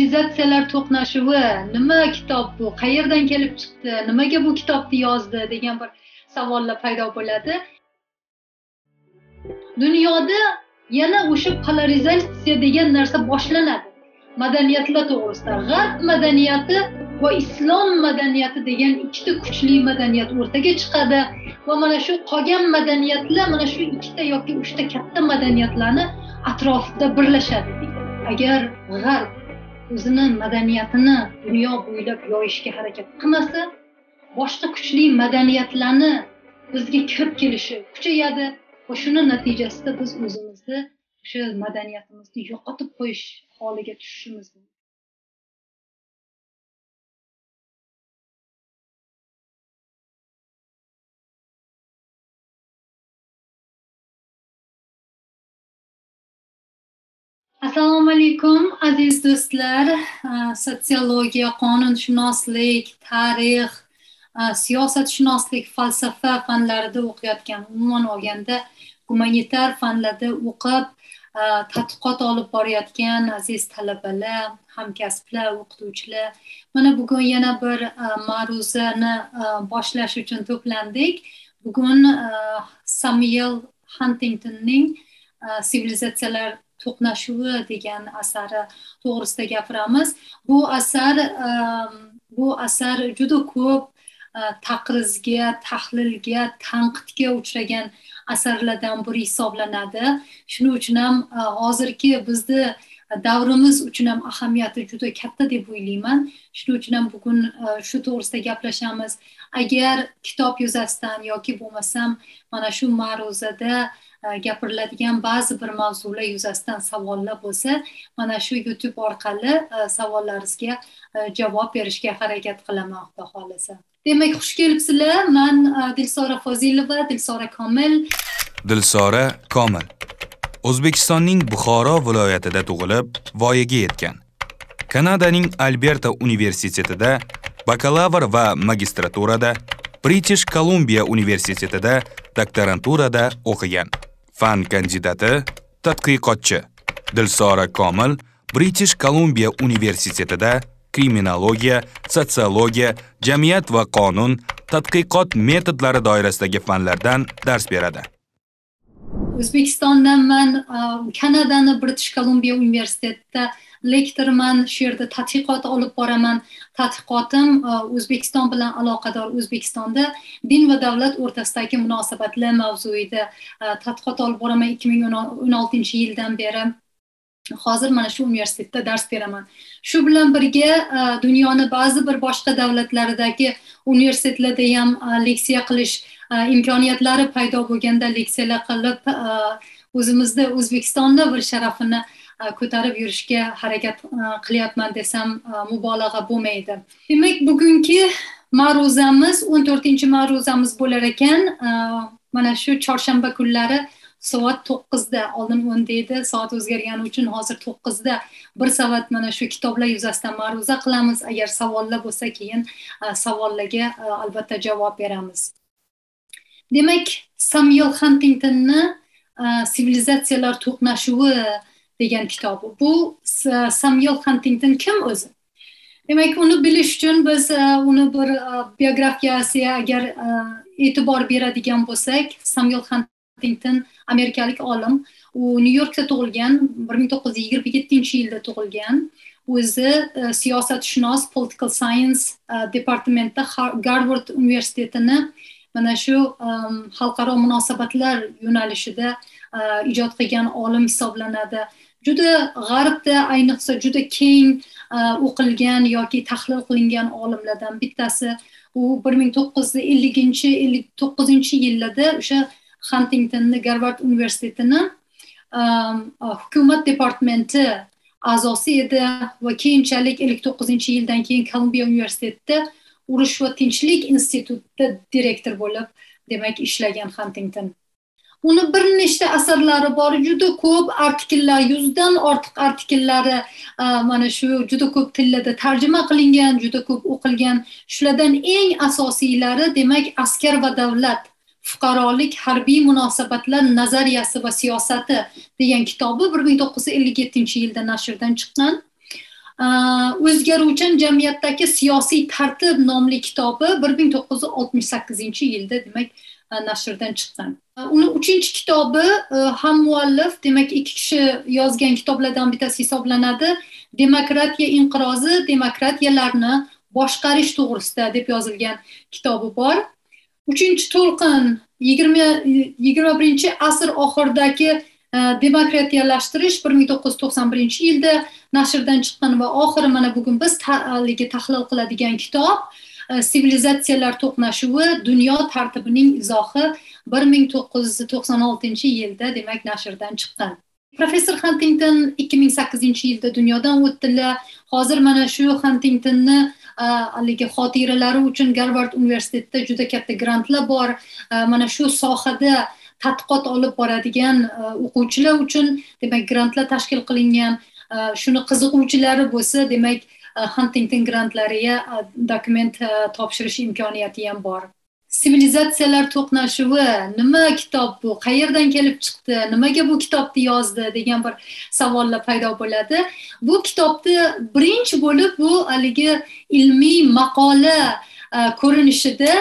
Sivilizatsiyalar to'qnashuvi, nima kitob bu, qayerdan kelib chiqdi, nimaga bu kitobni yozdi degan bir savollar paydo bo'ladi. Dunyoda yana o'sha polarizatsiya degan narsa boshlanadi. Madaniyatlar to'g'risida g'arb madaniyati va islom madaniyati degan ikkita kuchli madaniyat o'rtaga chiqadi va mana shu qolgan madaniyatlar mana shu ikkita yoki uchta katta madaniyatlarni atrofida birlashadi. Agar g'arb o'zini madaniyatini dunyo bo'ylab yoyishga harakat qilmasa, boshqa kuchli madaniyatlarni bizga kirib kelishi kuchayadi va shuni natijasida biz o'zimizni o'sha madaniyatimizni yo'qotib qo'yish holiga tushishimiz mumkin. Assalomu alaykum aziz do'stlar. Sotsiologiya, qonunshunoslik, tarix, siyosatshunoslik, falsafa fanlarida o'qiyotgan, umuman olganda gumanitar fanlarda o'qib, tadqiqot olib borayotgan aziz talabalar, hamkasblar, o'qituvchilar, mana bugun yana bir ma'ruzani boshlash uchun to'plandik. Bugun Samuel Huntingtonning Sivilizatsiyalar to'qnashuvi degan asari to'g'risida gapiramiz. Bu asar juda ko'p taqrizga, tahlilga, tanqidga uchragan asarlardan biri hisoblanadi. Shuning uchun ham hozirgi bizni davrimiz uchun ham ahamiyati juda katta deb o'ylayman. Shuning uchun ham bugun shu to'g'risida gaplashamiz. Agar kitob yuzasidan yoki bo'lmasam mana shu ma'ruzada gapiriladigan ba'zi bir mavzular yuzasidan savollar bo'lsa, mana shu YouTube orqali savollaringizga javob berishga harakat qilaman, Xudo xolasa. Demak, xush kelibsizlar. Men Dilsora Fozilova, Dilsora Komil. Dilsora Komil O'zbekistonning Buxoro viloyatida tug'ilib, voyaga yetgan. Kanadaning Alberta universitetida bakalavr va magistraturada, British Columbia universitetida doktoranturada o'qigan. Fan kandidati, tadqiqotchi. Dilsora Komil British Columbia universitetida kriminologiya, sotsiologiya, jamiyat va qonun tadqiqot metodlari doirasidagi fanlardan dars beradi. O'zbekistondan men Kanadani British Columbia universitetida lektorman, shu yerda tadqiqot olib boraman. Tadqiqotim O'zbekiston bilan aloqador, O'zbekistonda din va davlat o'rtasidagi munosabatlar mavzuida tadqiqot olib boraman 2016-yildan beri. Hozir mana shu universitetda dars beraman. Shu bilan birga dunyoni ba'zi bir boshqa davlatlaridagi universitetlarda ham leksiya qilish imkoniyatlari paydo bo'lganda leksiyalar qilib o'zimizda O'zbekistonni bir sharafini ko'tarib yurishga harakat qilyapman desam mubolag'a bo'lmaydi. Demak, bugungi ma'ruzamiz 14-ma'ruzamiz bo'lar ekan. Mana shu chorshanba kunlari soat 9da, oldin 10da edi, soat o'zgargani uchun hozir 9da bir soat mana shu kitoblar yuzasidan ma'ruza qilamiz. Agar savollar bo'lsa, keyin savollarga albatta javob beramiz. Demak, Samuel Huntingtonning Sivilizatsiyalar to'qnashuvi degan kitobi. Bu Samuel Huntington kim o'zi? Demak, uni bilish uchun biz uni bir biografiyasiga agar e'tibor beradigan bo'lsak, Samuel Huntington amerikalik olim. U Nyu-Yorkda tug'ilgan, 1927-yilda tug'ilgan. O'zi siyosatshunos, political science departamentda Harvard universitetini mana shu xalqaro munosabatlar yo'nalishida ijod qilgan olim hisoblanadi. Juda g'arbda ayniqsa juda keng o'qilgan yoki tahlil qilingan olimlardan bittasi. U 1959-yillarda o'sha Huntingtonning Harvard universitetini hukumat departamenti a'zosi edi va keyinchalik 59-yildan keyin Columbia universitetida urush va tinchlik institutida direktor bo'lib, demak, ishlagan Huntington. Uni bir nechta asarlari bor, juda ko'p artikellar, 100dan ortiq artikellari mana shu juda ko'p tillarda tarjima qilingan, juda ko'p o'qilgan. Shulardan eng asosiylari, demak, Askar va davlat, fuqarolik, harbiy munosabatlar nazariyasi va siyosati degan kitobi 1957-yilda nashrdan chiqqan. o'zgaruvchan jamiyatdagi siyosiy tartib nomli kitobi 1968-yilda demak nashrdan chiqqan. Uni 3-kitobi ham muallif, demak 2 kishi yozgan kitoblardan bittasi hisoblanadi. Demokratiya inqirozi, demokratiyalarni boshqarish to'g'risida deb yozilgan kitobi bor. 3-to'lqin 21-asr oxiridagi demokratiyalashtirish 1991-yilda nashrdan chiqqan va oxiri mana bugun biz tahlil qiladigan kitob Sivilizatsiyalar to'qnashuvi, dunyo tartibining izohi 1996-yilda demak nashrdan chiqqan. Professor Huntington 2008-yilda dunyodan o'tdilar. Hozir mana shu Huntingtonni xotiralari uchun Garvard universitetida juda katta grantlar bor. Mana shu sohada tadqiqot olib boradigan o'quvchilar uchun demak grantlar tashkil qilingan. Shuni qiziquvchilari bo'lsa, demak Huntington grantlariga dokument topshirish imkoniyati ham bor. Sivilizatsiyalar to'qnashuvi nima kitob bu? Qayerdan kelib chiqdi? Nimaga bu kitobni yozdi degan bir savollar paydo bo'ladi. Bu kitobni birinchi bo'lib bu haligi ilmiy maqola ko'rinishida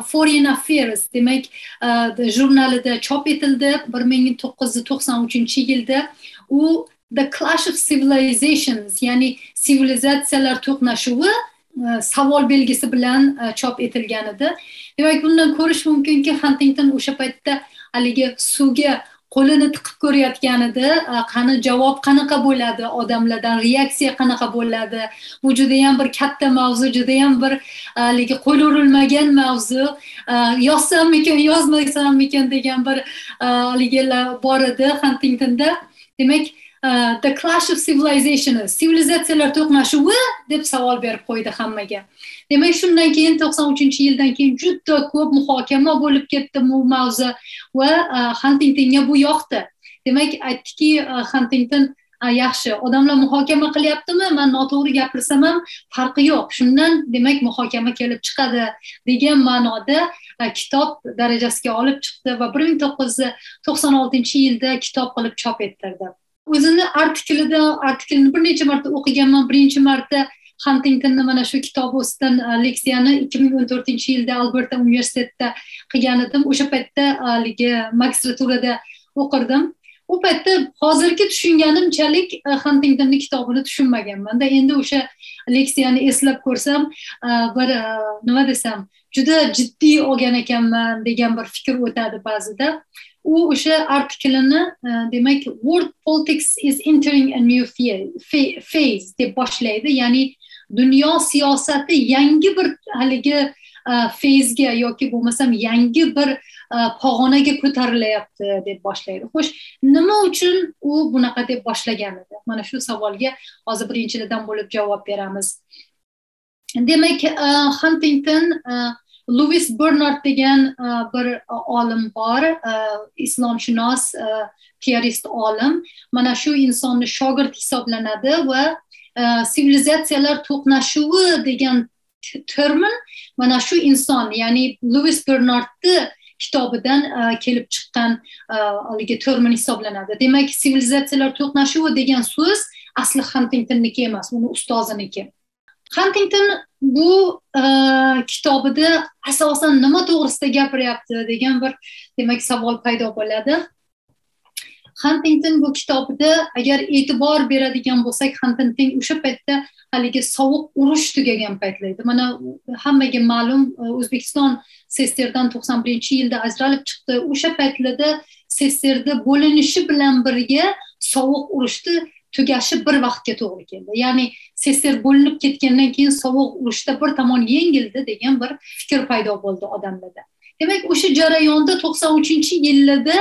Foreign Affairs demak jurnalida chop etildi 1993-yilda. U The Clash of Civilizations, ya'ni sivilizatsiyalar to'qnashuvi savol belgisi bilan chop etilgan edi. Demak, bundan ko'rish mumkinki, Huntington o'sha paytda haligi suvga qo'lini tiqib ko'rayotgan edi. Qani javob qanaqa bo'ladi, odamlardan reaksiya qanaqa bo'ladi? Bu juda ham bir katta mavzu, juda ham bir haligi qo'l urilmagan mavzu. Yozsammikan, yozmasammikan degan bir haligilar bor edi Huntingtonda. Demak, The Clash of Civilizations, sivilizatsiyalar to'qnashuvi deb savol berib qo'ydi hammaga. Demak, shundan keyin 93-yildan keyin juda ko'p muhokama bo'lib ketdi bu mavzu va Huntingtonga bu yoqdi. Demak, aytdiki, Huntington yaxshi, odamlar muhokama qilyaptimi, men noto'g'ri gapirsam ham farqi yo'q. Shundan demak muhokama kelib chiqadi degan ma'noda kitob darajasiga olib chiqdi va 1996-yilda kitob qilib chop ettirdi. O'zini artiklini bir necha marta o'qiganman. Birinchi marta Huntingtonni mana shu kitob ustidan leksiyani 2014-yilda Alberta universitetida qilgan edim. O'sha paytda magistraturada o'qirdim. U paytda hozirgi tushunganimchalik Huntingtonning kitobini tushunmaganman-da. Endi o'sha leksiyani eslab ko'rsam, bir nima desam, juda jiddiy olgan ekanman degan bir fikr o'tadi ba'zida. U o'sha artiklini demak world politics is entering a new phase deb boshlaydi. Ya'ni dunyo siyosati yangi bir haligi fazga yoki bo'lmasam yangi bir pog'onaga ko'tarilyapti deb boshlaydi. Xo'sh, nima uchun u bunaqa deb boshlagan edi? Mana shu savolga hozir birinchilardan bo'lib javob beramiz. Demak, Huntington Louis Bernard degan bir olim bor, islomshunos, teorist olim. Mana shu insonni shogird hisoblanadi va sivilizatsiyalar to'qnashuvi degan termin mana shu inson, ya'ni Louis Bernardni kitobidan kelib chiqqan haligi termin hisoblanadi. Demak, sivilizatsiyalar to'qnashuvi degan so'z asli Huntingtonniki emas, uni ustoziniki. Huntington bu kitobida asosan nima to'g'risida gapiryapti degan bir demak savol paydo bo'ladi. Huntington bu kitobida agar e'tibor beradigan bo'lsak, Huntington o'sha paytda haligi sovuq urush tugagan paytlar edi. Mana hammaga ma'lum, O'zbekiston SSRdan 91-yilda ajralib chiqdi. O'sha paytlarda SSRda bo'linishi bilan birga sovuq urushni tugashi bir vaqtga to'g'ri keldi. Ya'ni SSR bo'linib ketgandan keyin sovuq urushda bir tomon yengildi degan bir fikr paydo bo'ldi odamlarda. Demak, o'sha jarayonda 93-yillarda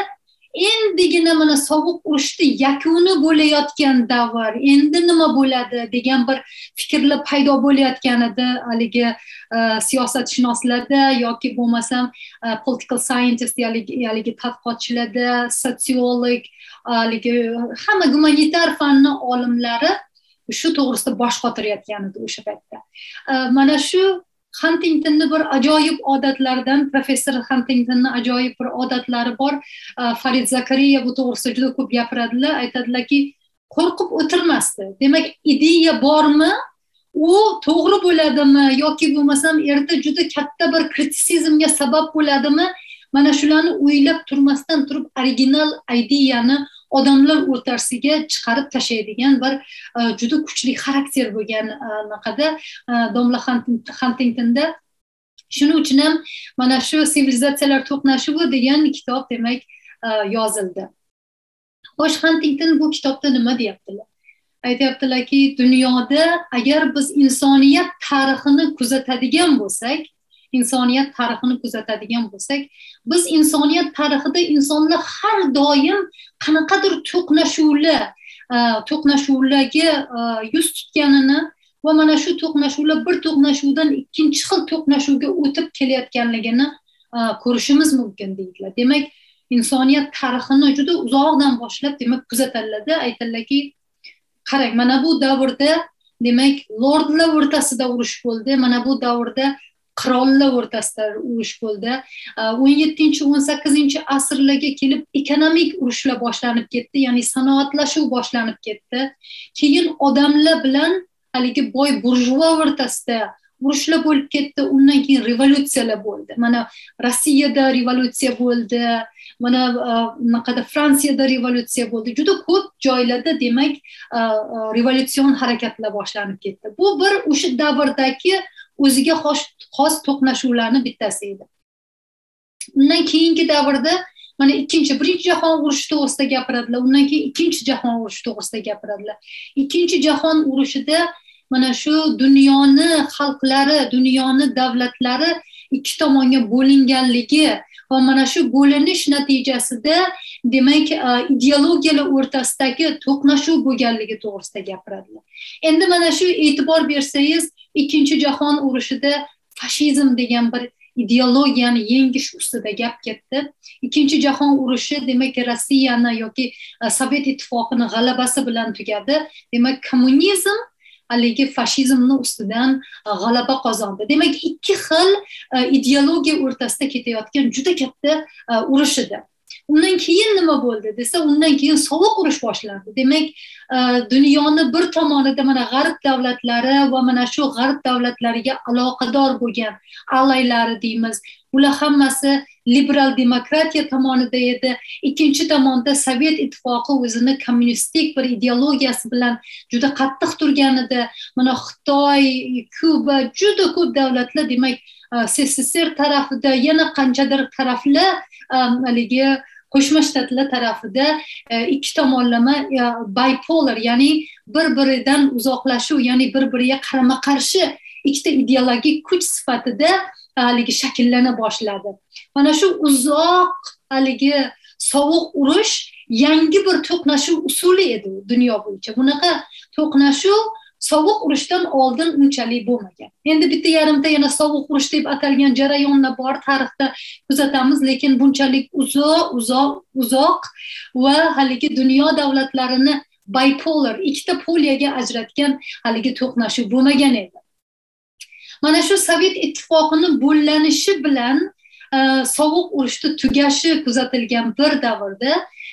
endigina mana sovuq urushni yakuni bo'layotgan davr, endi nima bo'ladi degan bir fikrlar paydo bo'layotgan edi haligi siyosatshunoslarda yoki bo'lmasam political scientist haligi tadqiqotchilarda, sotsiolog, haligi hamma gumanitar fanni olimlari shu to'g'risida bosh qotirayotgan edi o'sha paytda. Mana shu Huntingtonning bir ajoyib odatlaridan, professor Huntingtonning ajoyib bir odatlari bor. Farid Zakariya bu to'g'risida juda ko'p gapiradilar. Aytadilarki, qo'rqib o'tirmasdi. Demak, ideya bormi? U to'g'ri bo'ladimi yoki bo'lmasam erta juda katta bir kritisizmga sabab bo'ladimi? Mana shularni o'ylab turmasdan turib original ideyani odamlar o'rtasiga chiqarib tashlaydigan bir juda kuchli xarakter bo'lgan naqada domla Huntingtonda. Shuning uchun ham mana shu sivilizatsiyalar to'qnashuvi degan kitob demak yozildi. Xo'sh, Huntington bu kitobda nima deyaptilar? Aytyaptilarki, dunyoda agar biz insoniyat tarixini kuzatadigan bo'lsak, biz insoniyat tarixida insonlar har doim qanaqadir to'qnashuvlarga yuz tutganini va mana shu to'qnashuvlar bir to'qnashuvdan ikkinchi xil to'qnashuvga o'tib kelayotganligini ko'rishimiz mumkin deydilar. Demak, insoniyat tarixini juda uzoqdan boshlab demak kuzatadilar. Aytadilarki, qarang, mana bu davrda demak lordlar o'rtasida urush bo'ldi, mana bu davrda qirollar o'rtasida urush bo'ldi. 17-18 asrlarga kelib ekonomik urushlar boshlanib ketdi, ya'ni sanoatlashuv boshlanib ketdi. Keyin odamlar bilan haligi boy burjua o'rtasida urushlar bo'lib ketdi. Undan keyin revolyutsiyalar bo'ldi. Mana Rossiyada revolyutsiya bo'ldi, mana naqada Fransiyada revolyutsiya bo'ldi. Juda ko'p joylarda demak revolyutsion harakatlar boshlanib ketdi. Bu bir o'sha davrdagi o'ziga xos to'qnashuvlarni bittasi edi. Undan keyingi davrda mana birinchi jahon urushi to'g'risida gapiradilar, undan keyin ikkinchi jahon urushi to'g'risida gapiradilar. Ikkinchi jahon urushida mana shu dunyoni xalqlari, dunyoni davlatlari ikki tomonga bo'linganligi va mana shu bo'linish natijasida demak ideologiyalar o'rtasidagi to'qnashuv bo'lganligi to'g'risida gapiradilar. Endi mana shu e'tibor bersangiz, ikkinchi jahon urushida fashizm degan bir ideologiyani yengish ustida gap ketdi. Ikkinchi jahon urushi demak Rossiyani yoki Sovet ittifoqini g'alabasi bilan tugadi. Demak, kommunizm haligi fashizmni ustidan g'alaba qozondi. Demak, ikki xil ideologiya o'rtasida ketayotgan juda katta urush edi. Undan keyin nima bo'ldi desa, undan keyin sovuq urush boshlandi. Demak, dunyoni bir tomonida mana g'arb davlatlari va mana shu g'arb davlatlariga aloqador bo'lgan alaylari deymiz. Ular hammasi liberal demokratiya tomonida edi. Ikkinchi tomonda Sovet ittifoqi o'zini kommunistik bir ideologiyasi bilan juda qattiq turgan edi. Mana Xitoy, Kuba, juda ko'p davlatlar demak SSSR tarafida, yana qanchadir taraflar haligi Qo'shma Shtatlar tarafida ikki tomonlama bipolar, ya'ni bir-biridan uzoqlashuv, ya'ni bir-biriga qarama-qarshi ikkita ideologik kuch sifatida haligi shakllana boshladi. Mana shu uzoq haligi sovuq urush yangi bir to'qnashuv usuli edi dunyo bo'yicha. Bunaqa to'qnashuv sovuq urushdan oldin unchalik bo'lmagan. Endi bitta yarimta yana sovuq urush deb atalgan jarayonlar bor tarixda kuzatamiz, lekin bunchalik uzoq va haligi dunyo davlatlarini bipolar, ikkita poliyaga ajratgan haligi to'qnashuv bo'lmagan edi. Mana shu Sovet ittifoqini bo'llanishi bilan sovuq urushda tugashi kuzatilgan bir davrda,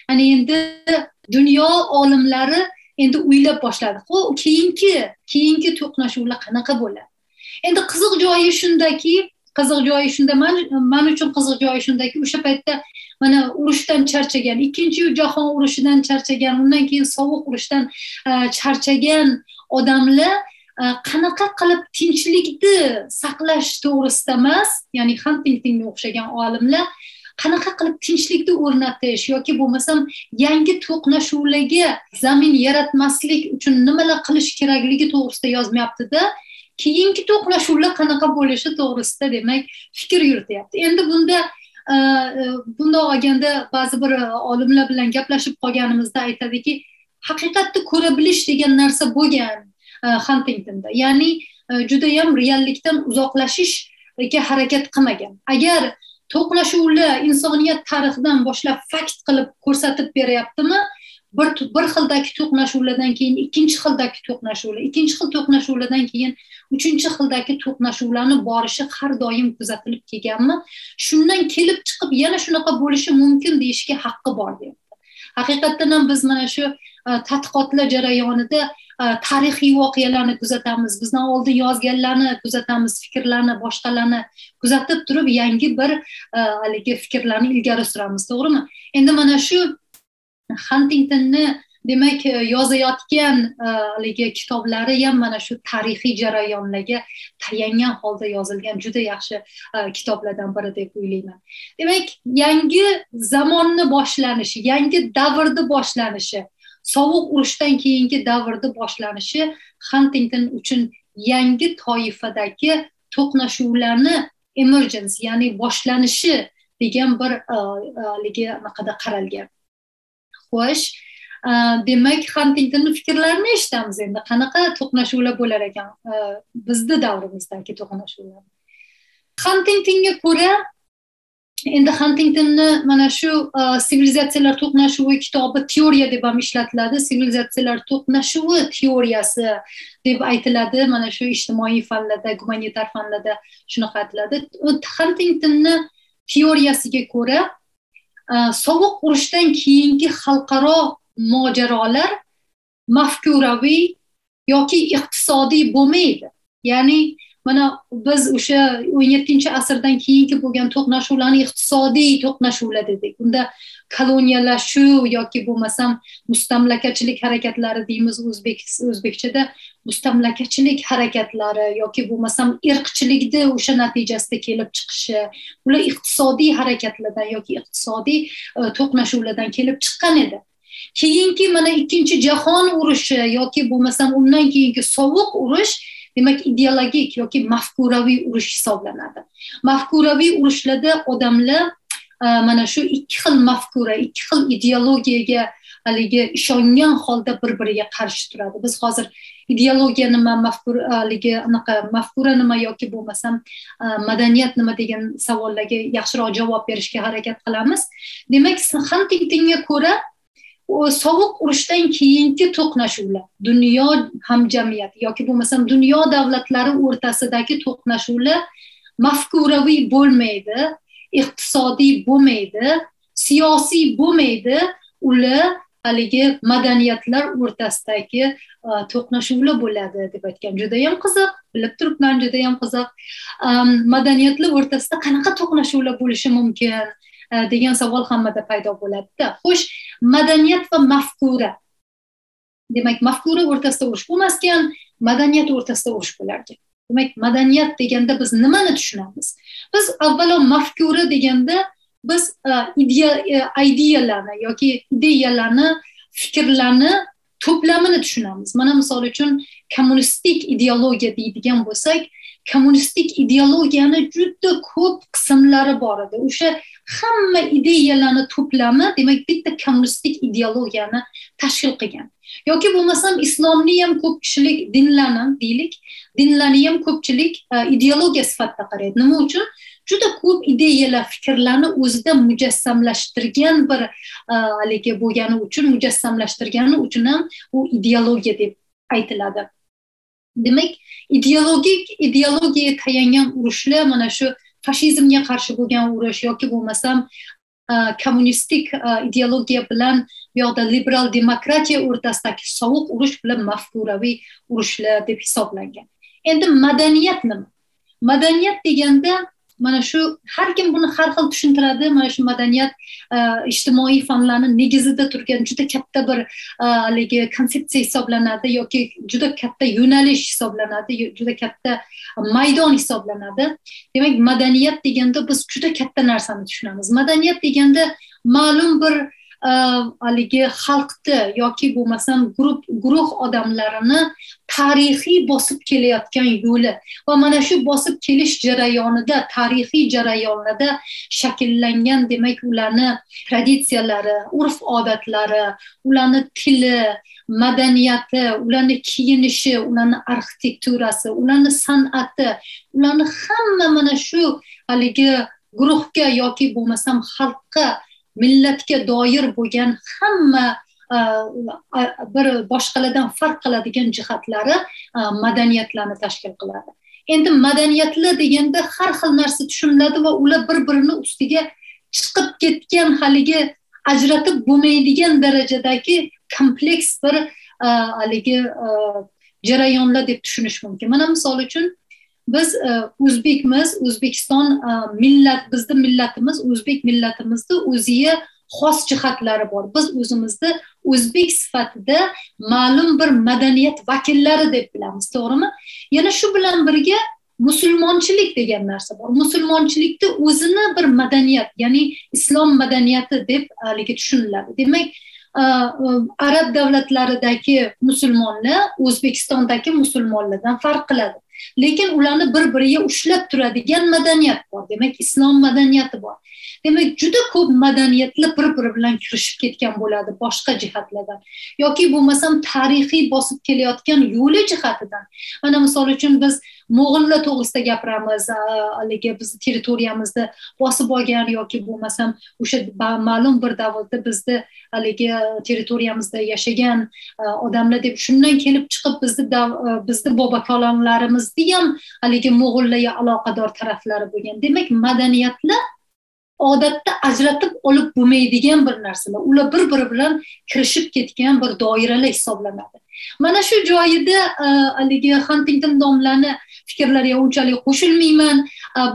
hani endi dunyo olimlari endi o'ylab boshladi. Keyingi to'qnashuvlar qanaqa bo'ladi? Endi qiziq joyi shundaki, men uchun qiziq joyi shundaki, o'sha paytda mana urushdan charchagan, ikkinchi jahon urushidan charchagan, undan keyin sovuq urushdan charchagan odamlar qanaqa qilib tinchlikni saqlash to'g'risida emas, ya'ni Huntingtonga o'xshagan olimlar qanaqa qilib tinchlikni o'rnatish yoki bo'lmasam yangi to'qnashuvlarga zamin yaratmaslik uchun nimalar qilish kerakligi to'g'risida yozmayapti-da, keyingi to'qnashuvlar qanaqa bo'lishi to'g'risida demak fikr yurityapti. Endi bunda olganda ba'zi bir olimlar bilan gaplashib qolganimizda aytadiki, haqiqatni ko'ra bilish degan narsa bo'lgan Huntingtonda. Ya'ni juda ham reallikdan uzoqlashishga harakat qilmagan. Agar to'qnashuvlar insoniyat tarixidan boshlab fakt qilib ko'rsatib beryaptimi, bir xildagi to'qnashuvlardan keyin ikkinchi xildagi to'qnashuvlar, ikkinchi xil to'qnashuvlardan keyin uchinchi xildagi to'qnashuvlarni borishi har doim kuzatilib kelganmi? Shundan kelib chiqib yana shunaqa bo'lishi mumkin deyishga haqqi bor deyapti. haqiqatdan ham biz mana shu tadqiqotlar jarayonida tarixiy voqealarni kuzatamiz, bizdan oldin yozganlarni kuzatamiz, fikrlarni, boshqalarni kuzatib turib yangi bir haligi fikrlarni ilgari suramiz, to'g'rimi? Endi mana shu Huntingtonni demak yozayotgan haligi kitoblari ham mana shu tarixiy jarayonlarga tayangan holda yozilgan juda yaxshi kitoblardan biri deb o'ylayman. Demak, yangi zamonni boshlanishi, yangi davrni boshlanishi, sovuq urushdan keyingi davrni boshlanishi Huntington uchun yangi toifadagi to'qnashuvlarni emergence, ya'ni boshlanishi degan bir haligi anaqada qaralgan. Xo'sh, demak Huntingtonning fikrlarini eshitamiz endi. Qanaqa to'qnashuvlar bo'lar ekan bizning davrimizdagi to'qnashuvlar. Huntingtonga ko'ra, endi Huntingtonni mana shu sivilizatsiyalar to'qnashuvi kitobi teoriya deb ham ishlatiladi. Sivilizatsiyalar to'qnashuvi teoriyasi deb aytiladi. Mana shu ijtimoiy fanlarda, gumanitar fanlarda shunaqa aytiladi. Huntingtonni teoriyasiga ko'ra, sovuq urushdan keyingi xalqaro mojarolar mafkuraviy yoki iqtisodiy bo'lmaydi. Ya'ni mana biz o'sha 17-asrdan keyingi bo'lgan to'qnashuvlarni iqtisodiy to'qnashuvlar dedik. Unda koloniyalashuv yoki bo'lmasam mustamlakachilik harakatlari deymiz o'zbekchada, mustamlakachilik harakatlari yoki bo'lmasam irqchilikda o'sha natijasida kelib chiqishi, ular iqtisodiy harakatlardan yoki iqtisodiy to'qnashuvlardan kelib chiqqan edi. Keyingi mana ikkinchi jahon urushi yoki bo'lmasam undan keyingi sovuq urush demak ideologik yoki mafkuraviy urush hisoblanadi. Mafkuraviy urushlarda odamlar mana shu ikki xil mafkura, ikki xil ideologiyaga haligi ishongan holda bir-biriga qarshi turadi. Biz hozir ideologiya nima, mafkura nima yoki bo'lmasam madaniyat nima degan savollarga yaxshiroq javob berishga harakat qilamiz. Demak, Huntingtonga ko'ra sovuq urushdan keyingi to'qnashuvlar, dunyo hamjamiyati yoki bo'lmasam dunyo davlatlari o'rtasidagi to'qnashuvlar mafkuraviy bo'lmaydi, iqtisodiy bo'lmaydi, siyosiy bo'lmaydi, ular haligi madaniyatlar o'rtasidagi to'qnashuvlar bo'ladi deb aytgan. Juda ham qiziq, bilib turibman, juda ham qiziq. Madaniyatlar o'rtasida qanaqa to'qnashuvlar bo'lishi mumkin degan savol hammada paydo bo'ladi-da. Xo'sh, madaniyat va mafkura. Demak, mafkura o'rtasida urush bo'lmaskan, madaniyat o'rtasida urush bo'larkan. Demak, madaniyat deganda biz nimani tushunamiz? Biz avvalo mafkura deganda biz ideyalarni yoki ideyalarni, fikrlarni to'plamini tushunamiz. Mana misol uchun kommunistik ideologiya deydigan bo'lsak, kommunistik ideologiyani juda ko'p qismlari bor edi. O'sha hamma ideyalarni to'plami, demak, bitta kommunistik ideologiyani tashkil qilgan. Yoki bo'lmasam islomni ham ko'pchilik dinlarni deylik, dinlarni ham ko'pchilik ideologiya sifatida qaraydi. Nima uchun? Juda ko'p ideyalar, fikrlarni o'zida mujassamlashtirgan bir haligi bo'lgani uchun, mujassamlashtirgani uchun ham u ideologiya deb aytiladi. Demak, ideologiyaga tayangan urushlar mana shu fashizmga qarshi bo'lgan urush yoki bo'lmasam kommunistik ideologiya bilan bu yoqda liberal demokratiya o'rtasidagi sovuq urush bilan mafkuraviy urushlar deb hisoblangan. Endi madaniyat nima? Madaniyat deganda mana shu har kim buni har xil tushuntiradi. Mana shu madaniyat ijtimoiy fanlarning negizida turgan juda katta bir haligi konsepsiya hisoblanadi yoki juda katta yo'nalish hisoblanadi, juda katta maydon hisoblanadi. Demak, madaniyat deganda biz juda katta narsani tushunamiz. Madaniyat deganda ma'lum bir haligi xalqni yoki bo'lmasam guruh odamlarini tarixiy bosib kelayotgan yo'li va mana shu bosib kelish jarayonida, tarixiy jarayonlarda shakllangan, demak, ularni traditsiyalari, urf-odatlari, ularni tili, madaniyati, ularni kiyinishi, ularni arxitekturasi, ularni san'ati, ularni hamma mana shu haligi guruhga yoki bo'lmasam xalqqa, millatga doir bo'lgan hamma bir boshqalardan farq qiladigan jihatlari madaniyatlarni tashkil qiladi. Endi madaniyatlar deganda har xil narsa tushuniladi va ular bir-birini ustiga chiqib ketgan haligi ajratib bo'lmaydigan darajadagi kompleks bir haligi jarayonlar deb tushunish mumkin. Mana misol uchun biz o'zbekmiz, O'zbekiston millat, bizni millatimiz, o'zbek millatimizni o'ziga xos jihatlari bor. Biz o'zimizni o'zbek sifatida ma'lum bir madaniyat vakillari deb bilamiz, to'g'rimi? Yana shu bilan birga musulmonchilik degan narsa bor. Musulmonchilikda o'zini bir madaniyat, ya'ni islom madaniyati deb haligi tushuniladi. Demak, arab davlatlaridagi musulmonlar O'zbekistondagi musulmonlardan farq qiladi. Lekin ularni bir-biriga ushlab turadigan madaniyat bor. Demak, islom madaniyati bor. Demak, juda ko'p madaniyatlar bir-biri bilan kirishib ketgan bo'ladi boshqa jihatlardan. Yoki bo'lmasam tarixiy bosib kelayotgan yo'li jihatidan. Mana misol uchun biz Mo'g'ullar to'g'risida gapiramiz, haligi bizni territoriyamizda bosib olgan yoki bo'lmasam o'sha ma'lum bir davrda bizni haligi territoriyamizda yashagan odamlar deb shundan kelib chiqib bizni bobokalonlarimizni ham haligi Mo'g'ullarga aloqador taraflari bo'lgan. Demak, madaniyatlar odatda ajratib olib bo'lmaydigan bir narsalar. Ular bir-biri bilan kirishib ketgan bir doiralar hisoblanadi. Mana shu joyida haligi Huntington domlani fikrlariga unchalik qo'shilmayman.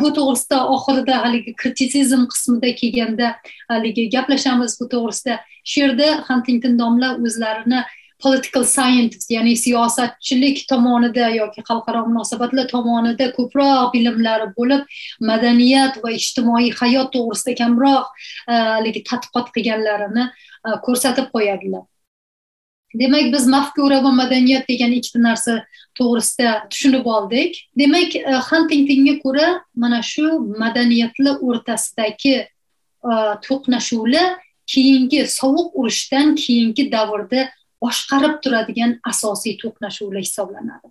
Bu to'g'risida oxirida haligi kritisizm qismida kelganda haligi gaplashamiz bu to'g'risida. Shu yerda Huntington domla o'zlarini political scientist, ya'ni siyosatchilik tomonida yoki xalqaro munosabatlar tomonida ko'proq bilimlari bo'lib, madaniyat va ijtimoiy hayot to'g'risida kamroq haligi tadqiqot qilganlarini ko'rsatib qo'yadilar. Demak, biz mafkura va madaniyat degan ikkita narsa to'g'risida tushunib oldik. Demak, Huntingtonga ko'ra mana shu madaniyatlar o'rtasidagi to'qnashuvlar keyingi sovuq urushdan keyingi davrda boshqarib turadigan asosiy to'qnashuvlar hisoblanadi.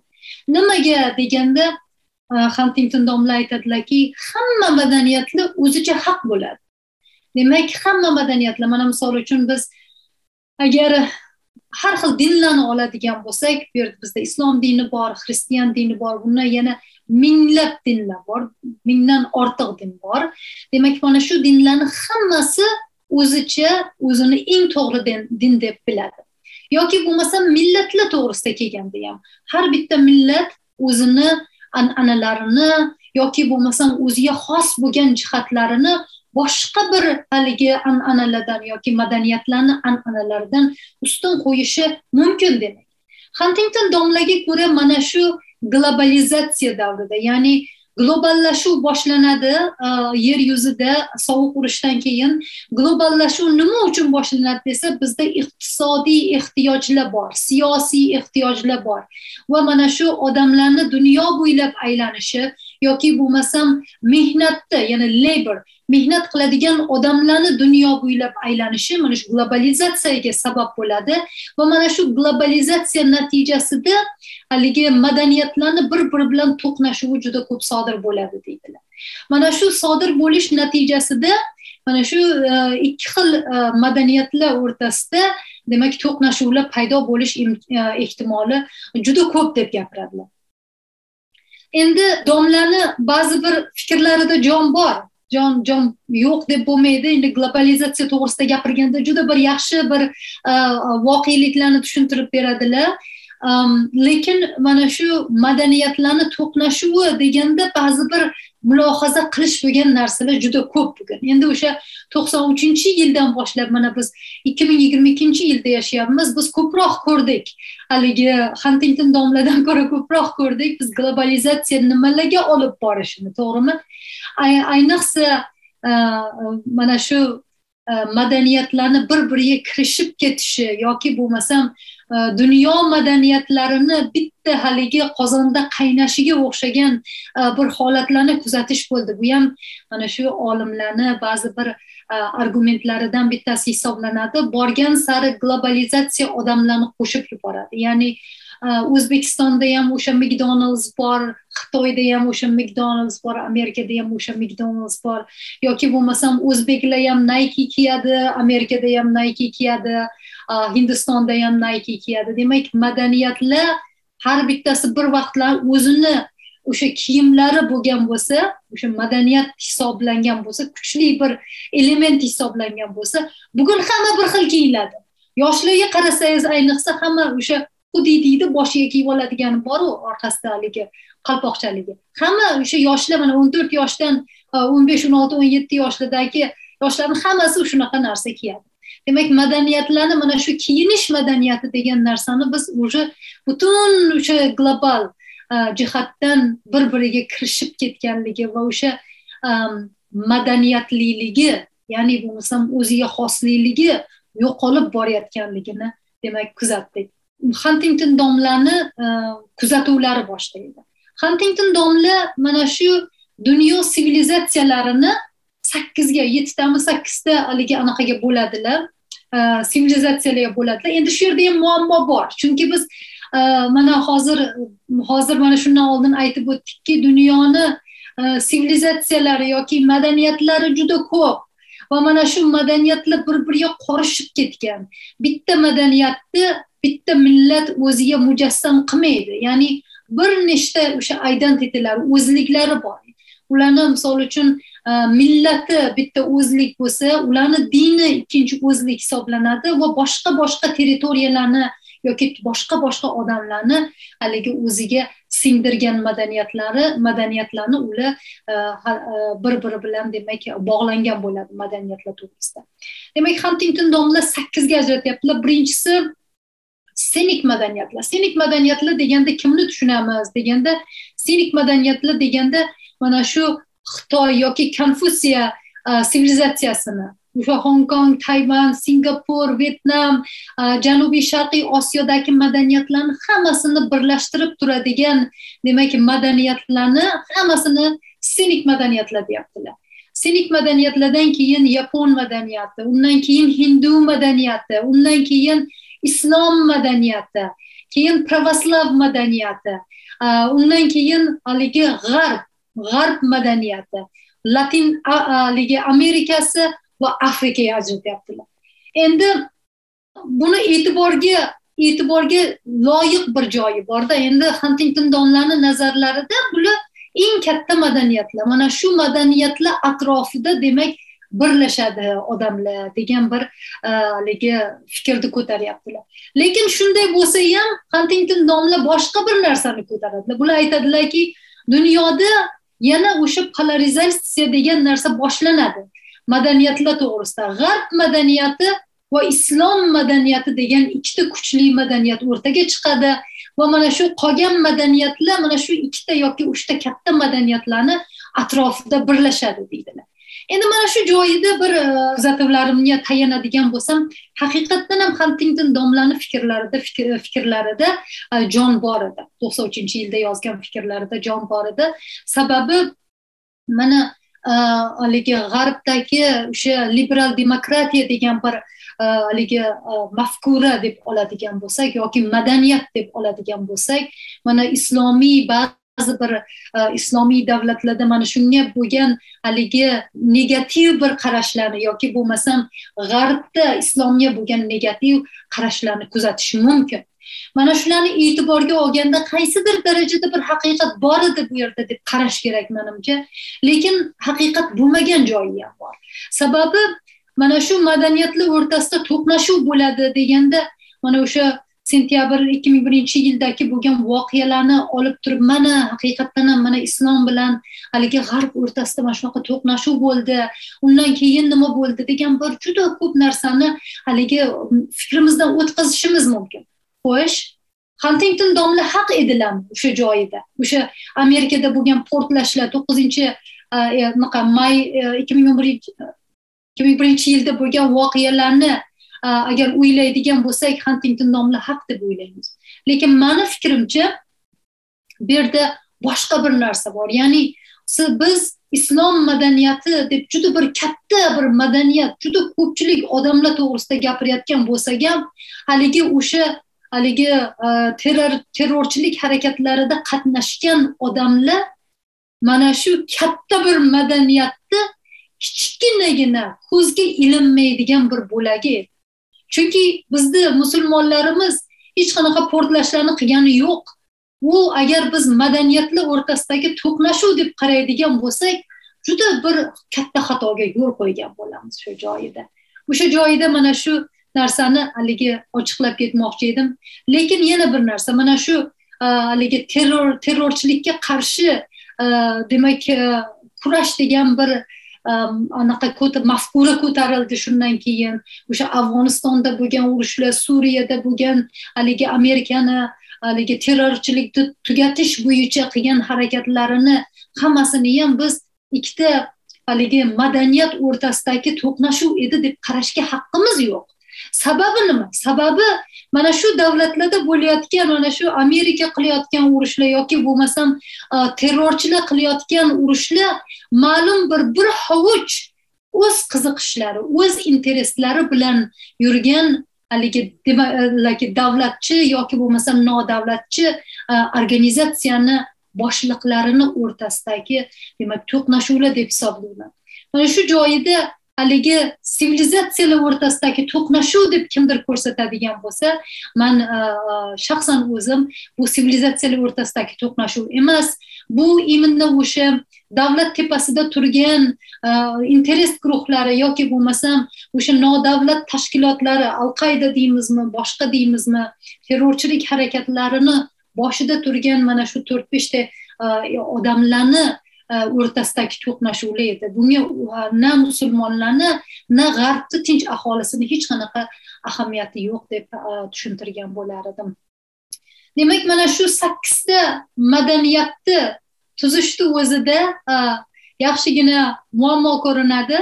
Nimaga deganda Huntington domla aytadilarki, hamma madaniyatlar o'zicha haq bo'ladi. Demak, hamma madaniyatlar, mana misol uchun biz agar har xil dinlarni oladigan bo'lsak, bu yerda bizda islom dini bor, xristian dini bor, bundan yana minglab dinlar bor, mingdan ortiq din bor. Demak, mana shu dinlarning hammasi o'zicha o'zini eng to'g'ri din deb biladi. Yoki bo'lmasa millatlar to'g'risida kelganda ham har bitta millat o'zini an'analarini yoki bo'lmasam o'ziga xos bo'lgan jihatlarini boshqa bir haligi an'analardan yoki madaniyatlarni an'analaridan ustun qo'yishi mumkin demak. Huntington domlaga ko'ra mana shu globalizatsiya davrida, ya'ni globallashuv boshlanadi yer yuzida sovuq urushdan keyin. Globallashuv nima uchun boshlanadi desa, bizda iqtisodiy ehtiyojlar bor, siyosiy ehtiyojlar bor va mana shu odamlarni dunyo bo'ylab aylanishi yoki bo'lmasam mehnatda, ya'ni labor, mehnat qiladigan odamlarni dunyo bo'ylab aylanishi mana shu globalizatsiyaga sabab bo'ladi va mana shu globalizatsiya natijasida haligi madaniyatlarni bir-biri bilan to'qnashuvi juda ko'p sodir bo'ladi deydilar. Mana shu sodir bo'lish natijasida mana shu ikki xil madaniyatlar o'rtasida demak to'qnashuvlar paydo bo'lish ehtimoli juda ko'p deb gapiradilar. Endi domlani ba'zi bir fikrlarida jon bor. Jon yo'q deb bo'lmaydi. Endi globalizatsiya to'g'risida gapirganda juda bir yaxshi bir voqeliklarni tushuntirib beradilar. Lekin mana shu madaniyatlarni to'qnashuvi deganda ba'zi bir mulohaza qilish bo'lgan narsalar juda ko'p bugun. Endi o'sha 93-yildan boshlab mana biz 2022-yilda yashayapmiz. Biz ko'proq ko'rdik. Haligi Huntington domladan ko'ra ko'proq ko'rdik. Biz globalizatsiya nimalarga olib borishini, to'g'rimi? Ayniqsa mana shu madaniyatlarni bir-biriga kirishib ketishi yoki bo'lmasam dunyo madaniyatlarini bitta haligi qozonda qaynashiga o'xshagan bir holatlarni kuzatish bo'ldi. Bu ham mana shu olimlarni ba'zi bir argumentlaridan bittasi hisoblanadi. Borgan sari globalizatsiya odamlarni qo'shib yuboradi. Ya'ni O'zbekistonda ham o'sha McDonald's bor, Xitoyda ham o'sha McDonald's bor, Amerikada ham o'sha McDonald's bor. Yoki bo'lmasam o'zbeklar ham Nike kiyadi, Amerikada ham Nike kiyadi, Hindistonda ham Nike kiyadi. Demak, madaniyatlar har bittasi bir vaqtlar o'zini o'sha kiyimlari bo'lgan bo'lsa, o'sha madaniyat hisoblangan bo'lsa, kuchli bir element hisoblangan bo'lsa, bugun hamma bir xil kiyinadi. Yoshlarga qarasangiz, ayniqsa hamma o'sha xuddi boshiga kiyib oladigani bor-ku, orqasida haligi qalpoqchaligi. Hamma o'sha yoshlar, mana 14 yoshdan 15, 16, 17 yoshlardagi yoshlarning hammasi shunaqa narsa kiyadi. Demak, madaniyatlarni, mana shu kiyinish madaniyati degan narsani biz o'sha butun o'sha global jihatdan bir-biriga kirishib ketganligi va o'sha madaniyatliligi, ya'ni bo'lmasam o'ziga xosligi yo'qolib borayotganligini demak kuzatdik. Huntington domlani kuzatuvlari boshlaydi. Huntington domla mana shu dunyo sivilizatsiyalarini 8ga, 7tami 8ta haligi anaqaga bo'ladilar. Sivilizatsiyalarga bo'ladilar. Endi shu yerda ham muammo bor. Chunki biz mana hozir mana shundan oldin aytib o'tdikki, dunyoni sivilizatsiyalari yoki madaniyatlari juda ko'p. Va mana shu madaniyatlar bir-biriga qorishib ketgan. Bitta madaniyatni bitta millat o'ziga mujassam qilmaydi. Ya'ni bir nechta o'sha identitylar, o'zliklari bor. Ularni misol uchun millati bitta o'zlik bo'lsa, ularni dini ikkinchi o'zlik hisoblanadi va boshqa territoriyalarni yoki boshqa odamlarni haligi o'ziga singdirgan madaniyatlarni ular bir-biri bilan demak bog'langan bo'ladi madaniyatlar to'g'risida. Demak, Huntington domla 8ga ajratyaptilar. Birinchisi senik madaniyatlar. Senik madaniyatlar deganda kimni tushunamiz deganda, senik madaniyatlar deganda mana shu Xitoy yoki Konfutsiya sivilizatsiyasini, o'sha Hong Kong, Tayvan, Singapur, Vietnam, Janubiy Sharqiy Osiyodagi madaniyatlarni hammasini birlashtirib turadigan, demak, madaniyatlarni hammasini senik madaniyatlar deyaptilar. Senik madaniyatlardan keyin Yapon madaniyati, undan keyin Hindu madaniyati, undan keyin Islom madaniyati, keyin Pravoslav madaniyati, undan keyin haligi G'arb madaniyati, Latin Amerikasi va Afrikaga ajratyaptilar. Endi buni e'tiborga loyiq bir joyi borda. Endi Huntington domlaning nazarlarida bular eng katta madaniyatlar. Mana shu madaniyatlar atrofida demak birlashadi odamlar degan bir haligi fikrni ko'taryaptilar. Lekin shunday bo'lsa ham Huntington domla boshqa bir narsani ko'taradilar. Bular aytadilarki, dunyoda yana o'sha polarizatsiya degan narsa boshlanadi. Madaniyatlar to'g'risida G'arb madaniyati va Islom madaniyati degan ikkita kuchli madaniyat o'rtaga chiqadi va mana shu qolgan madaniyatlar mana shu ikkita yoki uchta katta madaniyatlarni atrofida birlashadi deydilar. Endi mana shu joyida bir kuzatuvlarimga tayanadigan bo'lsam, haqiqatdan ham Huntington domlaning fikrlarida jon bor edi. 93-yilda yozgan fikrlarida jon bor edi. Sababi mana haligi G'arbdagi o'sha liberal demokratiya degan bir haligi mafkura deb oladigan bo'lsak yoki madaniyat deb oladigan bo'lsak, mana islomiy ba'zi bir islomiy davlatlarda mana shunga bo'lgan haligi negativ bir qarashlarni yoki bo'lmasam G'arbda islomga bo'lgan negativ qarashlarni kuzatish mumkin. Mana shularni e'tiborga olganda qaysidir darajada bir haqiqat bor edi bu yerda deb qarash kerak menimcha. Lekin haqiqat bo'lmagan joyi ham bor. Sababi mana shu madaniyatlar o'rtasida to'qnashuv bo'ladi deganda, mana o'sha sentyabr 2001-yildagi bo'lgan voqealarni olib turib, mana haqiqatdan ham mana islom bilan haligi G'arb o'rtasida mana shunaqa to'qnashuv bo'ldi. Undan keyin nima bo'ldi degan bir juda ko'p narsani haligi fikrimizdan o'tkazishimiz mumkin. Xo'sh, Huntington domla haq edilar o'sha joyida. O'sha Amerikada bo'lgan portlashlar 9-may 2001-yilda bo'lgan voqealarni agar o'ylaydigan bo'lsak, Huntington domla haq deb o'ylaymiz. Lekin meni fikrimcha bu yerda boshqa bir narsa bor. Ya'ni biz islom madaniyati deb juda bir katta bir madaniyat, juda ko'pchilik odamlar to'g'risida gapirayotgan bo'lsak ham, haligi terrorchilik harakatlarida qatnashgan odamlar mana shu katta bir madaniyatni kichkinagina ko'zga ilinmaydigan bir bo'lagi edi. Chunki bizda musulmonlarimiz hech qanaqa portlashlarni qilgani yo'q. u agar biz madaniyatlar o'rtasidagi to'qnashuv deb qaraydigan bo'lsak, juda bir katta xatoga yo'l qo'ygan bo'lamiz shu joyida. O'sha joyida mana shu narsani haligi ochiqlab ketmoqchi edim. Lekin yana bir narsa, mana shu haligi terrorchilikka qarshi demak kurash degan bir anaqa mafkura ko'tarildi. Shundan keyin o'sha Afg'onistonda bo'lgan urushlar, Suriyada bo'lgan haligi Amerikani haligi terrorchilikni tugatish bo'yicha qilgan harakatlarini hammasini ham biz ikkita haligi madaniyat o'rtasidagi to'qnashuv edi deb qarashga haqqimiz yo'q. Sababi nima? Sababi mana shu davlatlarda bo'layotgan, mana shu Amerika qilayotgan urushlar yoki bo'lmasam terrorchilar qilayotgan urushlar ma'lum bir hovuch o'z qiziqishlari, o'z intereslari bilan yurgan haligi davlatchi yoki bo'lmasam nodavlatchi organizatsiyani boshliqlarini o'rtasidagi demak to'qnashuvlar deb hisoblayman. Mana shu joyida haligi sivilizatsiyalar o'rtasidagi to'qnashuv deb kimdir ko'rsatadigan bo'lsa, men shaxsan o'zim bu sivilizatsiyalar o'rtasidagi to'qnashuv emas, bu imminni o'sha davlat tepasida turgan interes guruhlari yoki bo'lmasam o'sha nodavlat tashkilotlari, Al-Qoida deymizmi, boshqa deymizmi, terrorchilik harakatlarini boshida turgan mana shu 4-5 ta odamlarni o'rtasidagi to'qnashuvlar edi. Bunga na musulmonlarni, na g'arbni tinch aholisini hech qanaqa ahamiyati yo'q deb tushuntirgan bo'lar edim. Demak, mana shu 8 ta madaniyatni tuzishni o'zida yaxshigina muammo ko'rinadi,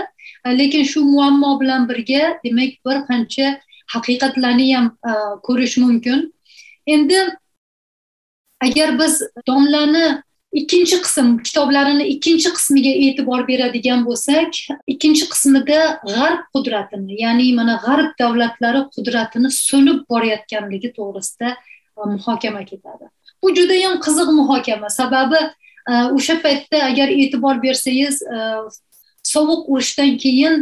lekin shu muammo bilan birga demak bir qancha haqiqatlarni ham ko'rish mumkin. Endi agar biz domlani ikkinchi qism kitoblarini ikkinchi qismiga e'tibor beradigan bo'lsak, ikkinchi qismida g'arb qudratini, ya'ni mana g'arb davlatlari qudratini so'nib borayotganligi to'g'risida muhokama ketadi. Bu juda ham qiziq muhokama, sababi o'sha paytda agar e'tibor bersangiz, sovuq urushdan keyin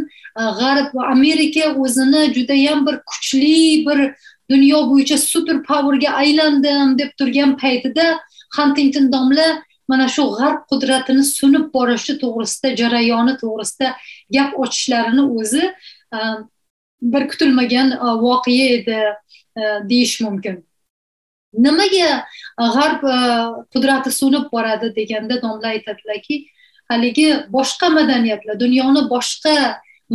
g'arb va Amerika o'zini juda ham bir kuchli bir dunyo bo'yicha super powerga aylandim deb turgan paytida Huntington domla mana shu g'arb qudratini so'nib borishi to'g'risida, jarayoni to'g'risida gap ochishlarini o'zi bir kutilmagan voqea edi deyish mumkin. Nimaga g'arb qudrati so'nib boradi deganda domla aytadilarki, haligi boshqa madaniyatlar, dunyoni boshqa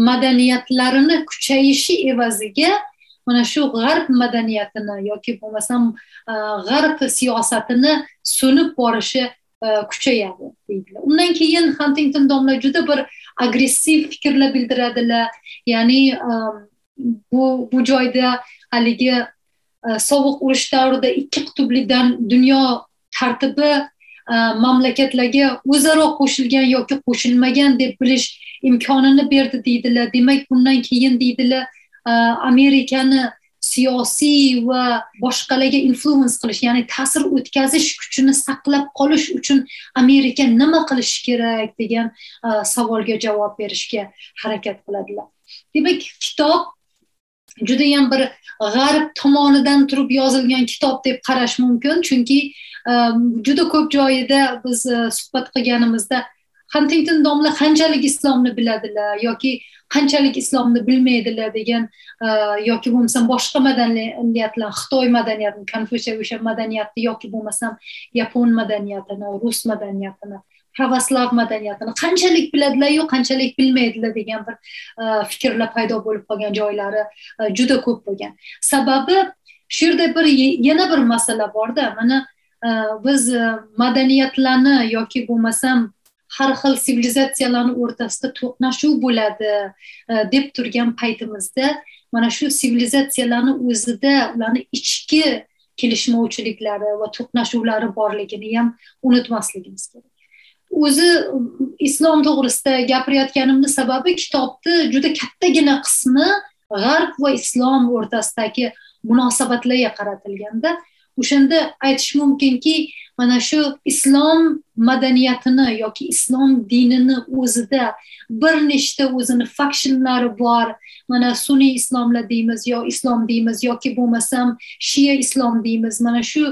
madaniyatlarini kuchayishi evaziga mana shu g'arb madaniyatini yoki bo'lmasam g'arb siyosatini so'nib borishi kuchayadi deydilar. Undan keyin Huntington domla juda bir agressiv fikrlar bildiradilar. Ya'ni bu joyda haligi sovuq urush davrida ikki qutblidan dunyo tartibi mamlakatlarga o'zaro qo'shilgan yoki qo'shilmagan deb bilish imkonini berdi deydilar. Demak, bundan keyin deydilar Amerikani siyosiy va boshqalarga influence qilish, ya'ni ta'sir o'tkazish kuchini saqlab qolish uchun Amerika nima qilishi kerak degan savolga javob berishga harakat qiladilar. Demak, kitob juda ham bir g'arb tomonidan turib yozilgan kitob deb qarash mumkin, chunki juda ko'p joyida biz suhbat qilganimizda Huntington domla qanchalik islomni biladilar yoki qanchalik islomni bilmaydilar degan yoki bo'lmasam boshqa madaniyatlar, Xitoy madaniyatini, Konfutsiya o'sha madaniyatni yoki bo'lmasam Yapon madaniyatini, Rus madaniyatini, pravoslav madaniyatini qanchalik biladilar yoki qanchalik bilmaydilar degan bir fikrlar paydo bo'lib qolgan joylari juda ko'p bo'lgan. Sababi shu yerda yana bir masala borda. Mana biz madaniyatlarni yoki bo'lmasam har xil sivilizatsiyalarning o'rtasida to'qnashuv bo'ladi deb turgan paytimizda mana shu sivilizatsiyalarning o'zida ularning ichki kelishmovchiliklari va to'qnashuvlari borligini ham unutmasligimiz kerak. O'zi islom to'g'risida gapirayotganimning sababi kitobni juda kattagina qismi g'arb va islom o'rtasidagi munosabatlarga qaratilganda, o'shanda aytish mumkinki mana shu islom madaniyatini yoki islom dinini o'zida bir nechta o'zini factionlari bor. Mana sunniy islomlar deymiz, yo islom deymiz yoki bo'lmasam shia islom deymiz. Mana shu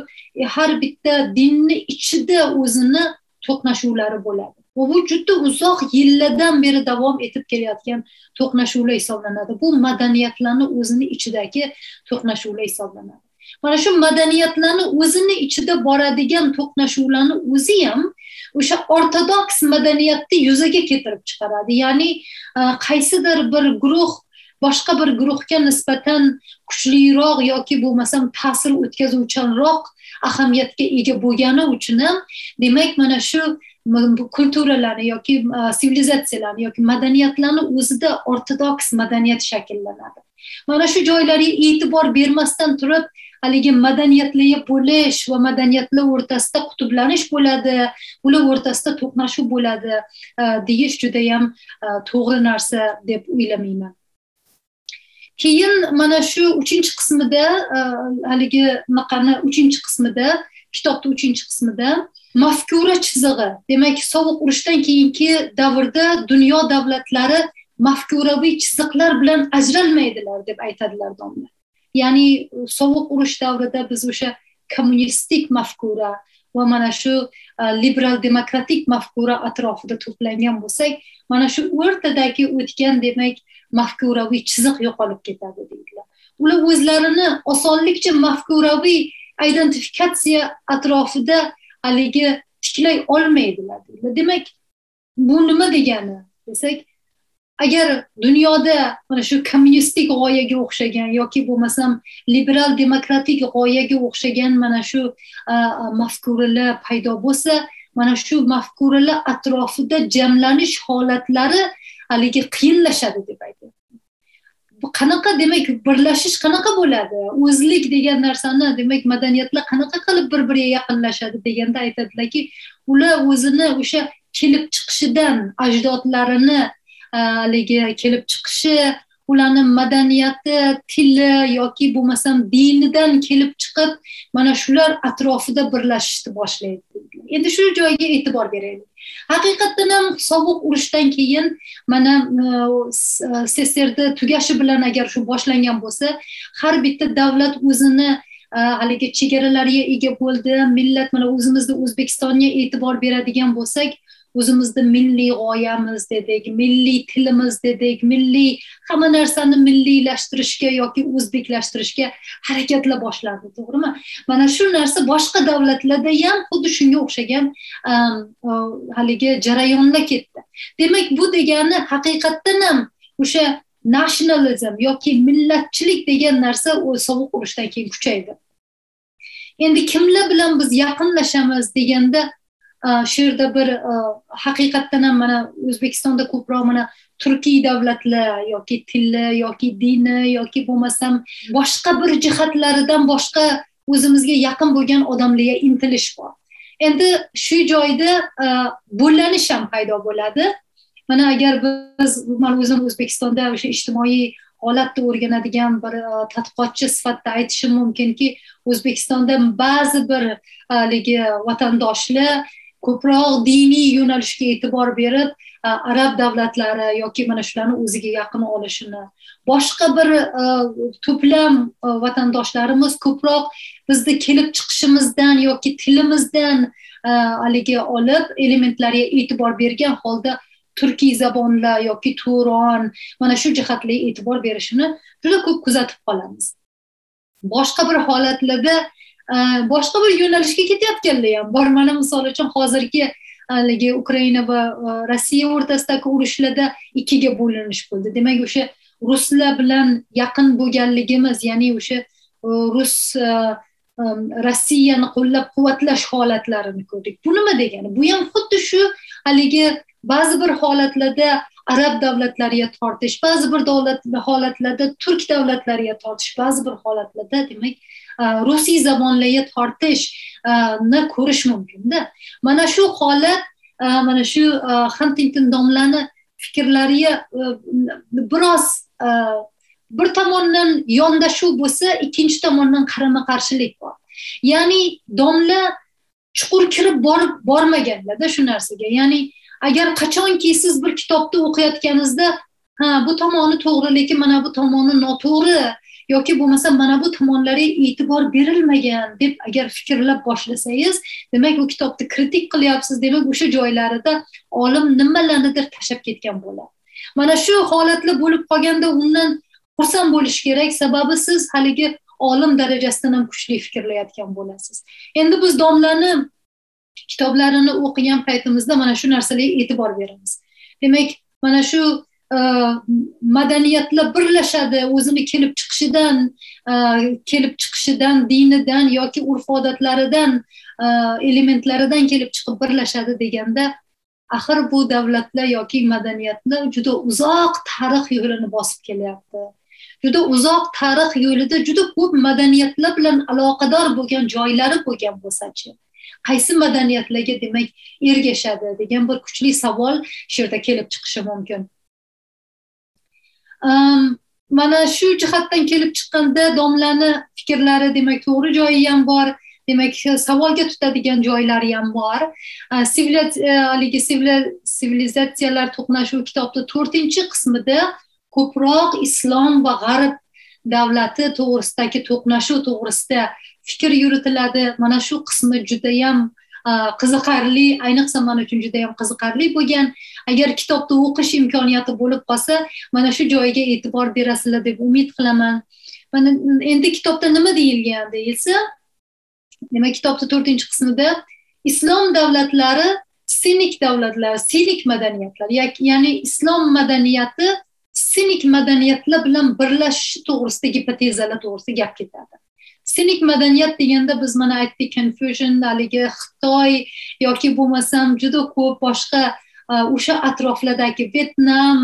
har bitta dinni ichida o'zini to'qnashuvlari bo'ladi. Bu juda uzoq yillardan beri davom etib kelayotgan to'qnashuvlar hisoblanadi. Bu madaniyatlarni o'zini ichidagi to'qnashuvlar hisoblanadi. Mana shu madaniyatlarni o'zini ichida boradigan to'qnashuvlarni o'zi ham o'sha ortodoks madaniyatni yuzaga keltirib chiqaradi. Ya'ni qaysidir bir guruh boshqa bir guruhga nisbatan kuchliroq yoki bo'lmasam ta'sir o'tkazuvchanroq ahamiyatga ega bo'lgani uchun ham demak mana shu kulturalarni yoki sivilizatsiyalarni yoki madaniyatlarni o'zida ortodoks madaniyat shakllanadi. Mana shu joylarga e'tibor bermasdan turib haligi madaniyatlarga bo'lish va madaniyatlar o'rtasida qutublanish bo'ladi, ular o'rtasida to'qnashuv bo'ladi deyish juda ham to'g'ri narsa deb o'ylamayman. Keyin mana shu 3-qismida haligi naqani 3-qismida kitobning 3-qismida mafkura chizig'i, demak sovuq urushdan keyingi davrda dunyo davlatlari mafkuraviy chiziqlar bilan ajralmaydilar deb aytadilar domla. Ya'ni sovuq urush davrida biz o'sha kommunistik mafkura va mana shu liberal demokratik mafkura atrofida to'plangan bo'lsak, mana shu o'rtadagi o'tgan demak mafkuraviy chiziq yo'qolib ketadi deydilar. Ular o'zlarini osonlikcha mafkuraviy identifikatsiya atrofida haligi tiklay olmaydilar deydilar. Demak, bu nima degani desak, agar dunyoda mana shu kommunistik g'oyaga o'xshagan yoki bo'lmasam liberal demokratik g'oyaga o'xshagan mana shu mafkuralar paydo bo'lsa, mana shu mafkuralar atrofida jamlanish holatlari haligi qiyinlashadi deb aytadi. Bu qanaqa demak birlashish qanaqa bo'ladi? O'zlik degan narsani demak madaniyatlar qanaqa qilib bir-biriga yaqinlashadi deganda aytadilarki, ular o'zini o'sha kelib chiqishidan ajdodlarini haligi kelib chiqishi, ularni madaniyati, tili yoki bo'lmasam dinidan kelib chiqib, mana shular atrofida birlashishni boshlaydi. Endi shu joyga e'tibor beraylik. Haqiqatdan ham sovuq urushdan keyin mana SSR'da tugashi bilan agar shu boshlangan bo'lsa, har bitta davlat o'zini haligi chegaralariga ega bo'ldi. Millat mana o'zimizda O'zbekistonga e'tibor beradigan bo'lsak, o'zimizda milliy g'oyamiz dedik, milliy tilimiz dedik, milliy hamma narsani milliylashtirishga yoki o'zbeklashtirishga harakatlar boshlandi, to'g'rimi? Mana shu narsa boshqa davlatlarda ham xuddi shunga o'xshagan haligi jarayonlar ketdi. Demak, bu degani haqiqatdan ham o'sha nationalism yoki millatchilik degan narsa o sovuq urushdan keyin kuchaydi. Endi kimlar bilan biz yaqinlashamiz deganda shu yerda bir haqiqatdan ham mana O'zbekistonda ko'proq mana turkiy davlatlar yoki tili yoki dini yoki bo'lmasam boshqa bir jihatlaridan boshqa o'zimizga yaqin bo'lgan odamlarga intilish bor. Endi shu joyda bo'llanish ham paydo bo'ladi. Mana agar biz mana o'zim O'zbekistonda o'sha ijtimoiy holatni o'rganadigan bir tadqiqotchi sifatida aytishim mumkinki, O'zbekistonda ba'zi bir haligi vatandoshlar ko'proq diniy yo'nalishga e'tibor berib, arab davlatlari yoki mana shularni o'ziga yaqin olishini, boshqa bir to'plam vatandoshlarimiz ko'proq bizni kelib chiqishimizdan yoki tilimizdan haligi olib elementlarga e'tibor bergan holda turkiy zabonlar yoki Turon mana shu jihatlarga e'tibor berishini juda ko'p kuzatib qolamiz. Boshqa bir holatlarda boshqa bir yo'nalishga ketayotganlar ham bor. Mana misol uchun hozirgi haligi Ukraina va Rossiya o'rtasidagi urushlarda ikkiga bo'linish bo'ldi. Demak, o'sha ruslar bilan yaqin bo'lganligimiz, ya'ni o'sha rus Rossiyani qo'llab-quvvatlash holatlarini ko'rdik. Bu nima degani? Bu ham xuddi shu haligi ba'zi bir holatlarda arab davlatlariga tortish, ba'zi bir holatlarda turk davlatlariga tortish, ba'zi bir holatlarda demak rusiy zabonlarga tortishni ko'rish mumkin-da. Mana shu holat mana shu Huntington domlani fikrlariga biroz bir tomondan yondashuv bo'lsa, ikkinchi tomondan qarama-qarshilik bor. Ya'ni domla chuqur kirib bormaganlarda shu narsaga. Ya'ni agar qachonki siz bir kitobni o'qiyotganingizda ha bu tomoni to'g'ri lekin mana bu tomoni noto'g'ri yoki bo'lmasa mana bu tomonlariga e'tibor berilmagan deb agar fikrlab boshlasangiz, demak u kitobni kritik qilyapsiz, demak o'sha joylarida olim nimalarnidir tashlab ketgan bo'ladi. Mana shu holatlar bo'lib qolganda undan xursand bo'lish kerak, sababi siz haligi olim darajasidan ham kuchli fikrlayotgan bo'lasiz. Endi biz domlani kitoblarini o'qigan paytimizda mana shu narsalarga e'tibor beramiz. Demak, mana shu madaniyatlar birlashadi, o'zini kelib chiqishidan, dinidan yoki urf-odatlaridan, elementlaridan kelib chiqib birlashadi deganda, axir bu davlatlar yoki madaniyatlar juda uzoq tarix yo'lini bosib kelyapti. Juda uzoq tarix yo'lida juda ko'p madaniyatlar bilan aloqador bo'lgan joylari bo'lgan bo'lsa-chi, qaysi madaniyatlarga demak ergashadi degan bir kuchli savol shu yerda kelib chiqishi mumkin. Mana shu jihatdan kelib chiqqanda domlani fikrlari demak to'g'ri joyi ham bor, demak savolga tutadigan joylari ham bor. Sivilizatsiyalar to'qnashuvi kitobning 4-qismida ko'proq islom va g'arb davlati to'g'risidagi to'qnashuv to'g'risida fikr yuritiladi. Mana shu qismi juda ham qiziqarli, ayniqsa men uchun juda ham qiziqarli bo'lgan. Agar kitobni o'qish imkoniyati bo'lib qolsa, mana shu joyiga e'tibor berasizlar deb umid qilaman. Mana endi kitobda nima deyilgan deyilsa, demak kitobning 4-qismida islom davlatlari sinik davlatlar, sinik madaniyatlar, ya'ni islom madaniyati sinik madaniyatlar bilan birlashishi to'g'risida gipotezalar to'g'risida gap ketadi. Sinik madaniyat deganda biz mana aytdik, Confucian, haligi Xitoy yoki bo'lmasam juda ko'p boshqa o'sha atroflardagi Vietnam,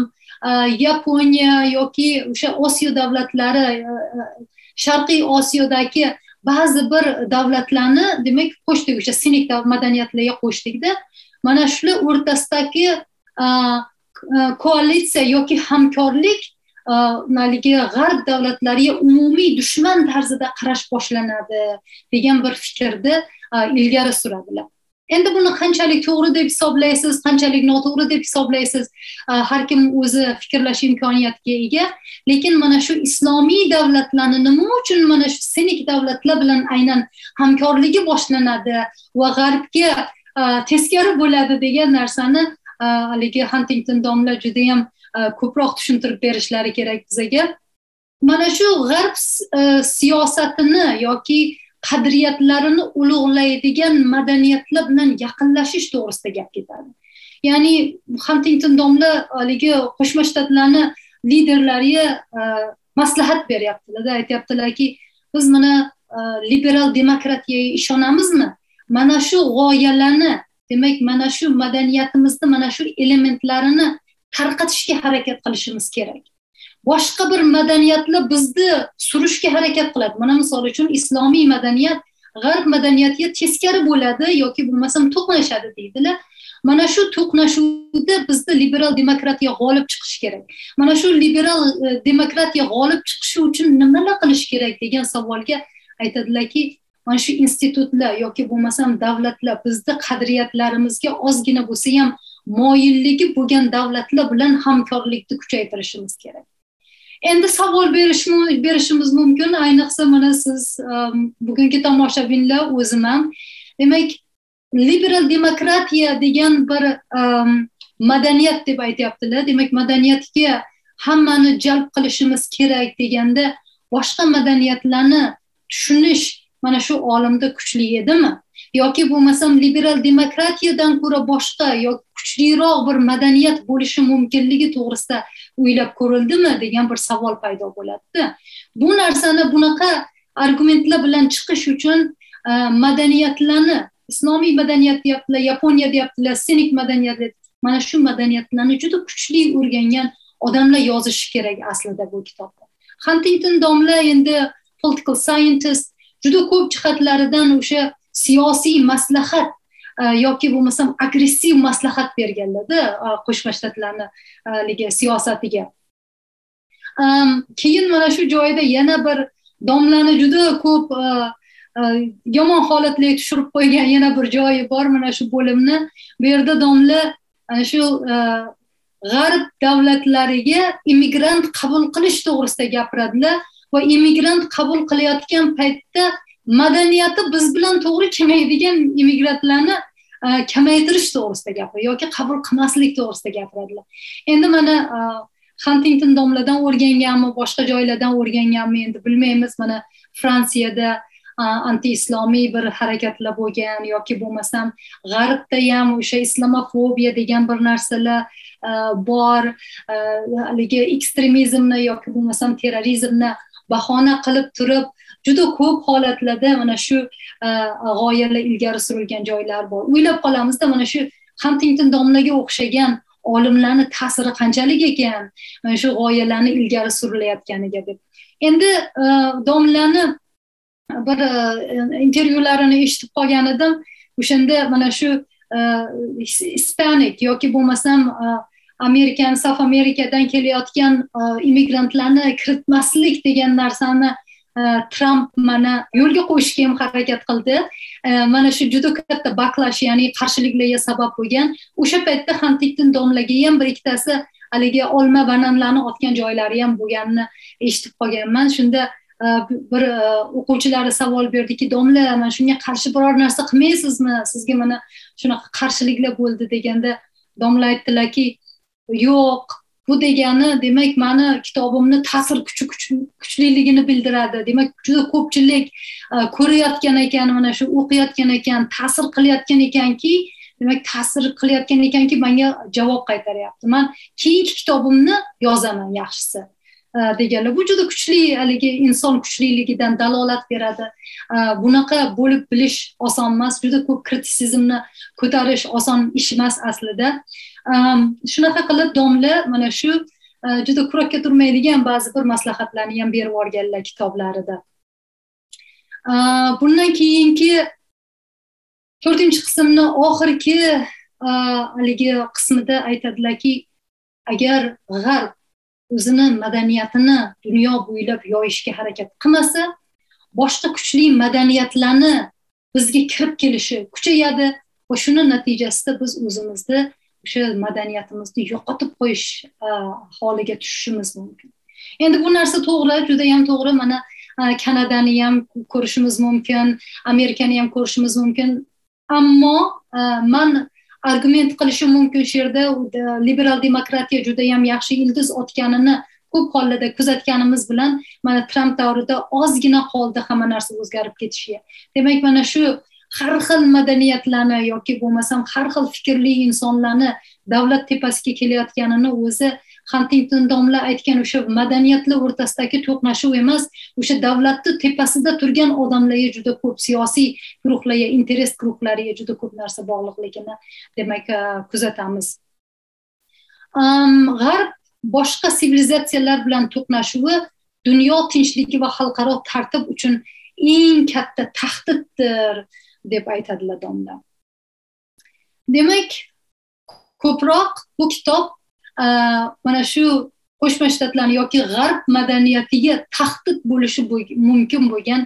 Yaponiya yoki o'sha Osiyo davlatlari, Sharqiy Osiyodagi ba'zi bir davlatlarni demak qo'shdik, o'sha sinik madaniyatlarga qo'shdikda, mana shular o'rtasidagi koalitsiya yoki hamkorlik haligi g'arb davlatlariga umumiy dushman tarzida qarash boshlanadi degan bir fikrni ilgari suradilar. Endi buni qanchalik to'g'ri deb hisoblaysiz, qanchalik noto'g'ri deb hisoblaysiz, har kim o'zi fikrlash imkoniyatiga ega. Lekin mana shu islomiy davlatlarni nima uchun mana shu sinik davlatlar bilan aynan hamkorligi boshlanadi va g'arbga teskari bo'ladi degan narsani haligi Huntington domla juda ham ko'proq tushuntirib berishlari kerak bizga. Mana shu g'arb siyosatini yoki qadriyatlarini ulug'laydigan madaniyatlar bilan yaqinlashish to'g'risida gap ketadi. Ya'ni Huntington domla haligi Qo'shma Shtatlarning liderlariga maslahat beryaptilar, aytyaptilarki, biz mana liberal demokratiyaga ishonamizmi? Mana shu g'oyalarni, demak mana shu madaniyatimizni, mana shu elementlarini tarqatishga harakat qilishimiz kerak. Boshqa bir madaniyatlar bizni surishga harakat qiladi. Mana misol uchun islomiy madaniyat g'arb madaniyatiga teskari bo'ladi yoki bo'lmasam to'qnashadi deydilar. Mana shu to'qnashuvda bizda liberal demokratiya g'olib chiqishi kerak. Mana shu liberal demokratiya g'olib chiqishi uchun nimalar qilish kerak degan savolga aytadilarki, mana shu institutlar yoki bo'lmasam davlatlar bizni qadriyatlarimizga ozgina bo'lsa ham moyilligi bo'lgan davlatlar bilan hamkorlikni kuchaytirishimiz kerak. Endi savol berishimiz mumkin, ayniqsa mana siz bugungi tomoshabinlar, o'zim ham. Demak, liberal demokratiya degan bir madaniyat deb aytyaptilar. Demak, madaniyatga hammani jalb qilishimiz kerak deganda boshqa madaniyatlarni tushunish mana shu olimda kuchli edimi? Yoki bo'lmasam liberal demokratiyadan ko'ra boshqa yoki kuchliroq bir madaniyat bo'lishi mumkinligi to'g'risida o'ylab ko'rildimi degan bir savol paydo bo'ladi. Bu narsani bunaqa argumentlar bilan chiqish uchun madaniyatlarni, islomiy madaniyat deyaptilar, Yaponiya deyaptilar, sinik madaniyat, mana shu madaniyatlarni juda kuchli o'rgangan odamlar yozishi kerak aslida bu kitobda. Huntington domla endi political scientist, juda ko'p jihatlaridan o'sha siyosiy maslahat yoki bo'lmasam agressiv maslahat berganlarda Qo'shma Shtatlarning siyosatiga. Keyin mana shu joyda yana bir domlani juda ko'p yomon holatlarga tushirib qo'ygan yana bir joyi bor mana shu bo'limni. Bu yerda domla ana shu g'arb davlatlariga immigrant qabul qilish to'g'risida gapiradilar va immigrant qabul qilayotgan paytda madaniyati biz bilan to'g'ri kelmaydigan immigrantlarni kamaytirish to'g'risida gapiradi yoki qabul qilmaslik to'g'risida gapiradilar. Endi mana Huntington domladan o'rganganmi, boshqa joylardan o'rganganmi endi bilmaymiz. Mana Fransiyada anti-islomiy bir harakatlar bo'lgan yoki bo'lmasam g'arbda ham o'sha islamofobiya degan bir narsalar bor, haligi ekstremizmni yoki bo'lmasam terrorizmni bahona qilib turib juda ko'p holatlarda mana shu g'oyalar ilgari surilgan joylar bor. O'ylab qolamizda mana shu Huntington domlaga o'xshagan olimlarning ta'siri qanchalik ekan mana shu g'oyalarni ilgari surilayotganiga deb. Endi domlani bir intervyularini eshitib qolgan edim. O'shanda mana shu Hispanic yoki bo'lmasam South Amerikadan kelayotgan immigrantlarni kiritmaslik degan narsani Trump mana yo'lga qo'yishga ham harakat qildi. Mana shu juda katta backlash, ya'ni qarshiliklarga sabab bo'lgan. O'sha paytda Huntington domlaga ham bir ikkitasi haligi olma bananlarni otgan joylari ham bo'lganini eshitib qolganman. Shunda bir o'quvchilari savol berdiki, domla, mana shunga qarshi biror narsa qilmaysizmi? Sizga mana shunaqa qarshiliklar bo'ldi deganda domla aytdilarki, yo'q, bu degani demak meni kitobimni ta'sir kuchliligini bildiradi. Demak juda ko'pchilik ko'rayotgan ekan, mana shu o'qiyotgan ekan, ta'sir qilayotgan ekanki, demak ta'sir qilayotgan ekanki menga javob qaytaryapti. Men keyingi kitobimni yozaman yaxshisi deganlar. Bu juda kuchli, haligi inson kuchliligidan dalolat beradi. Bunaqa bo'lib bilish oson emas, juda ko'p kritisizmni ko'tarish oson ish emas aslida. Shunaqa qilib domla mana shu juda kurakka turmaydigan ba'zi bir maslahatlarni ham berib yuborganlar kitoblarida. Bundan keyingi 4-qismni oxirgi haligi qismida aytadilarki, agar g'arb o'zini madaniyatini dunyo bo'ylab yoyishga harakat qilmasa, boshqa kuchli madaniyatlarni bizga kirib kelishi kuchayadi va shuni natijasida biz o'zimizni o'sha madaniyatimizni yo'qotib qo'yish holiga tushishimiz mumkin. Endi bu narsa to'g'ri, juda ham to'g'ri. Mana Kanadani ham ko'rishimiz mumkin, Amerikani ham ko'rishimiz mumkin. Ammo men argument qilishim mumkin shu yerda liberal demokratiya juda ham yaxshi ildiz otganini ko'p hollarda kuzatganimiz bilan mana Trump davrida ozgina qoldi hamma narsa o'zgarib ketishiga. Demak, mana shu har xil madaniyatlarni yoki bo'lmasam har xil fikrli insonlarni davlat tepasiga kelayotganini o'zi Huntington domla aytgan o'sha madaniyatlar o'rtasidagi to'qnashuv emas, o'sha davlatning tepasida turgan odamlarga juda ko'p siyosiy guruhlarga, interes guruhlariga juda ko'p narsa bog'liqligini demak kuzatamiz. G'arb boshqa sivilizatsiyalar bilan to'qnashuvi dunyo tinchligi va xalqaro tartib uchun eng katta tahdiddir deb aytadilar domla. Demak, ko'proq bu kitob mana shu Qo'shma Shtatlarning yoki g'arb madaniyatiga tahdid bo'lishi mumkin bo'lgan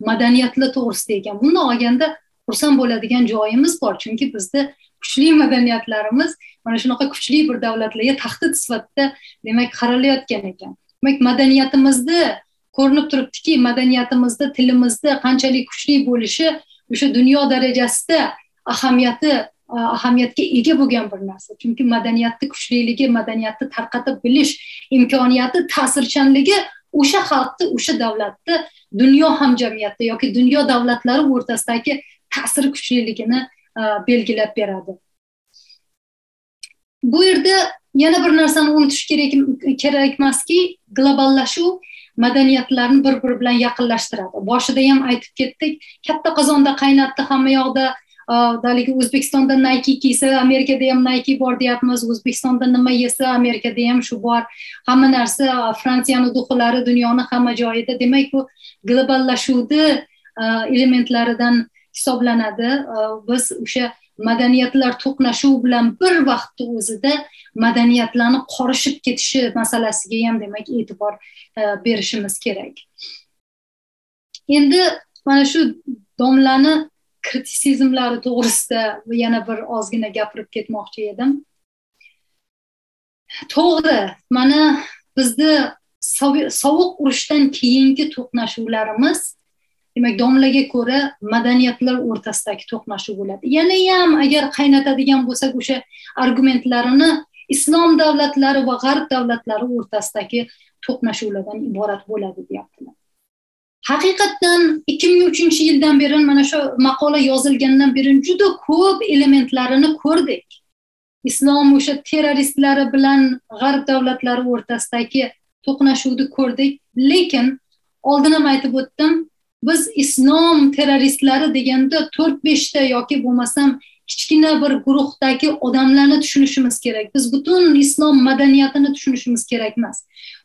madaniyatlar to'g'risida ekan. Bundan olganda xursand bo'ladigan joyimiz bor, chunki bizda kuchli madaniyatlarimiz mana shunaqa kuchli bir davlatlarga tahdid sifatida demak qaralayotgan ekan. Demak, madaniyatimizni ko'rinib turibdiki, madaniyatimizda, tilimizda qanchalik kuchli bo'lishi o'sha dunyo darajasida ahamiyatga ega bo'lgan bir narsa. Chunki madaniyatni kuchliligi, madaniyatni tarqatib bilish imkoniyati, ta'sirchanligi o'sha xalqni, o'sha davlatni dunyo hamjamiyati yoki dunyo davlatlari o'rtasidagi ta'sir kuchliligini belgilab beradi. Bu yerda yana bir narsani unutish kerak emaski, globallashuv madaniyatlarni bir-biri bilan yaqinlashtiradi. Boshida ham aytib ketdik, katta qozonda qaynatdi hamma yoqda. Daligi O'zbekistonda Nike kiysa, Amerikada ham Nike bor deyapmiz. O'zbekistonda nima yesa, Amerikada ham shu bor. Hamma narsa Fransiyaning duxulari dunyoning hamma joyida. Demak, bu globallashuvni elementlaridan hisoblanadi. Biz o'sha madaniyatlar to'qnashuv bilan bir vaqtda o'zida madaniyatlarning qorishib ketishi masalasiga ham demak e'tibor berishimiz kerak. Endi mana shu domlani kritisizmlari to'g'risida yana bir ozgina gapirib ketmoqchi edim. To'g'ri, mana bizni sovuq urushdan keyingi to'qnashuvlarimiz, demak, domlaga ko'ra madaniyatlar o'rtasidagi to'qnashuv bo'ladi. Yana ham agar qaynatadigan bo'lsak, o'sha argumentlarini islom davlatlari va g'arb davlatlari o'rtasidagi to'qnashuvlardan iborat bo'ladi, deyaptilar. Haqiqatdan 2003-yildan beri, mana shu maqola yozilgandan beri juda ko'p elementlarini ko'rdik. Islom o'sha terroristlari bilan g'arb davlatlari o'rtasidagi to'qnashuvni ko'rdik, lekin oldin ham aytib o'tdim, biz islom terroristlari deganda 4-5 ta yoki bo'lmasam kichkina bir guruhdagi odamlarni tushunishimiz kerak. Biz butun islom madaniyatini tushunishimiz kerak emas.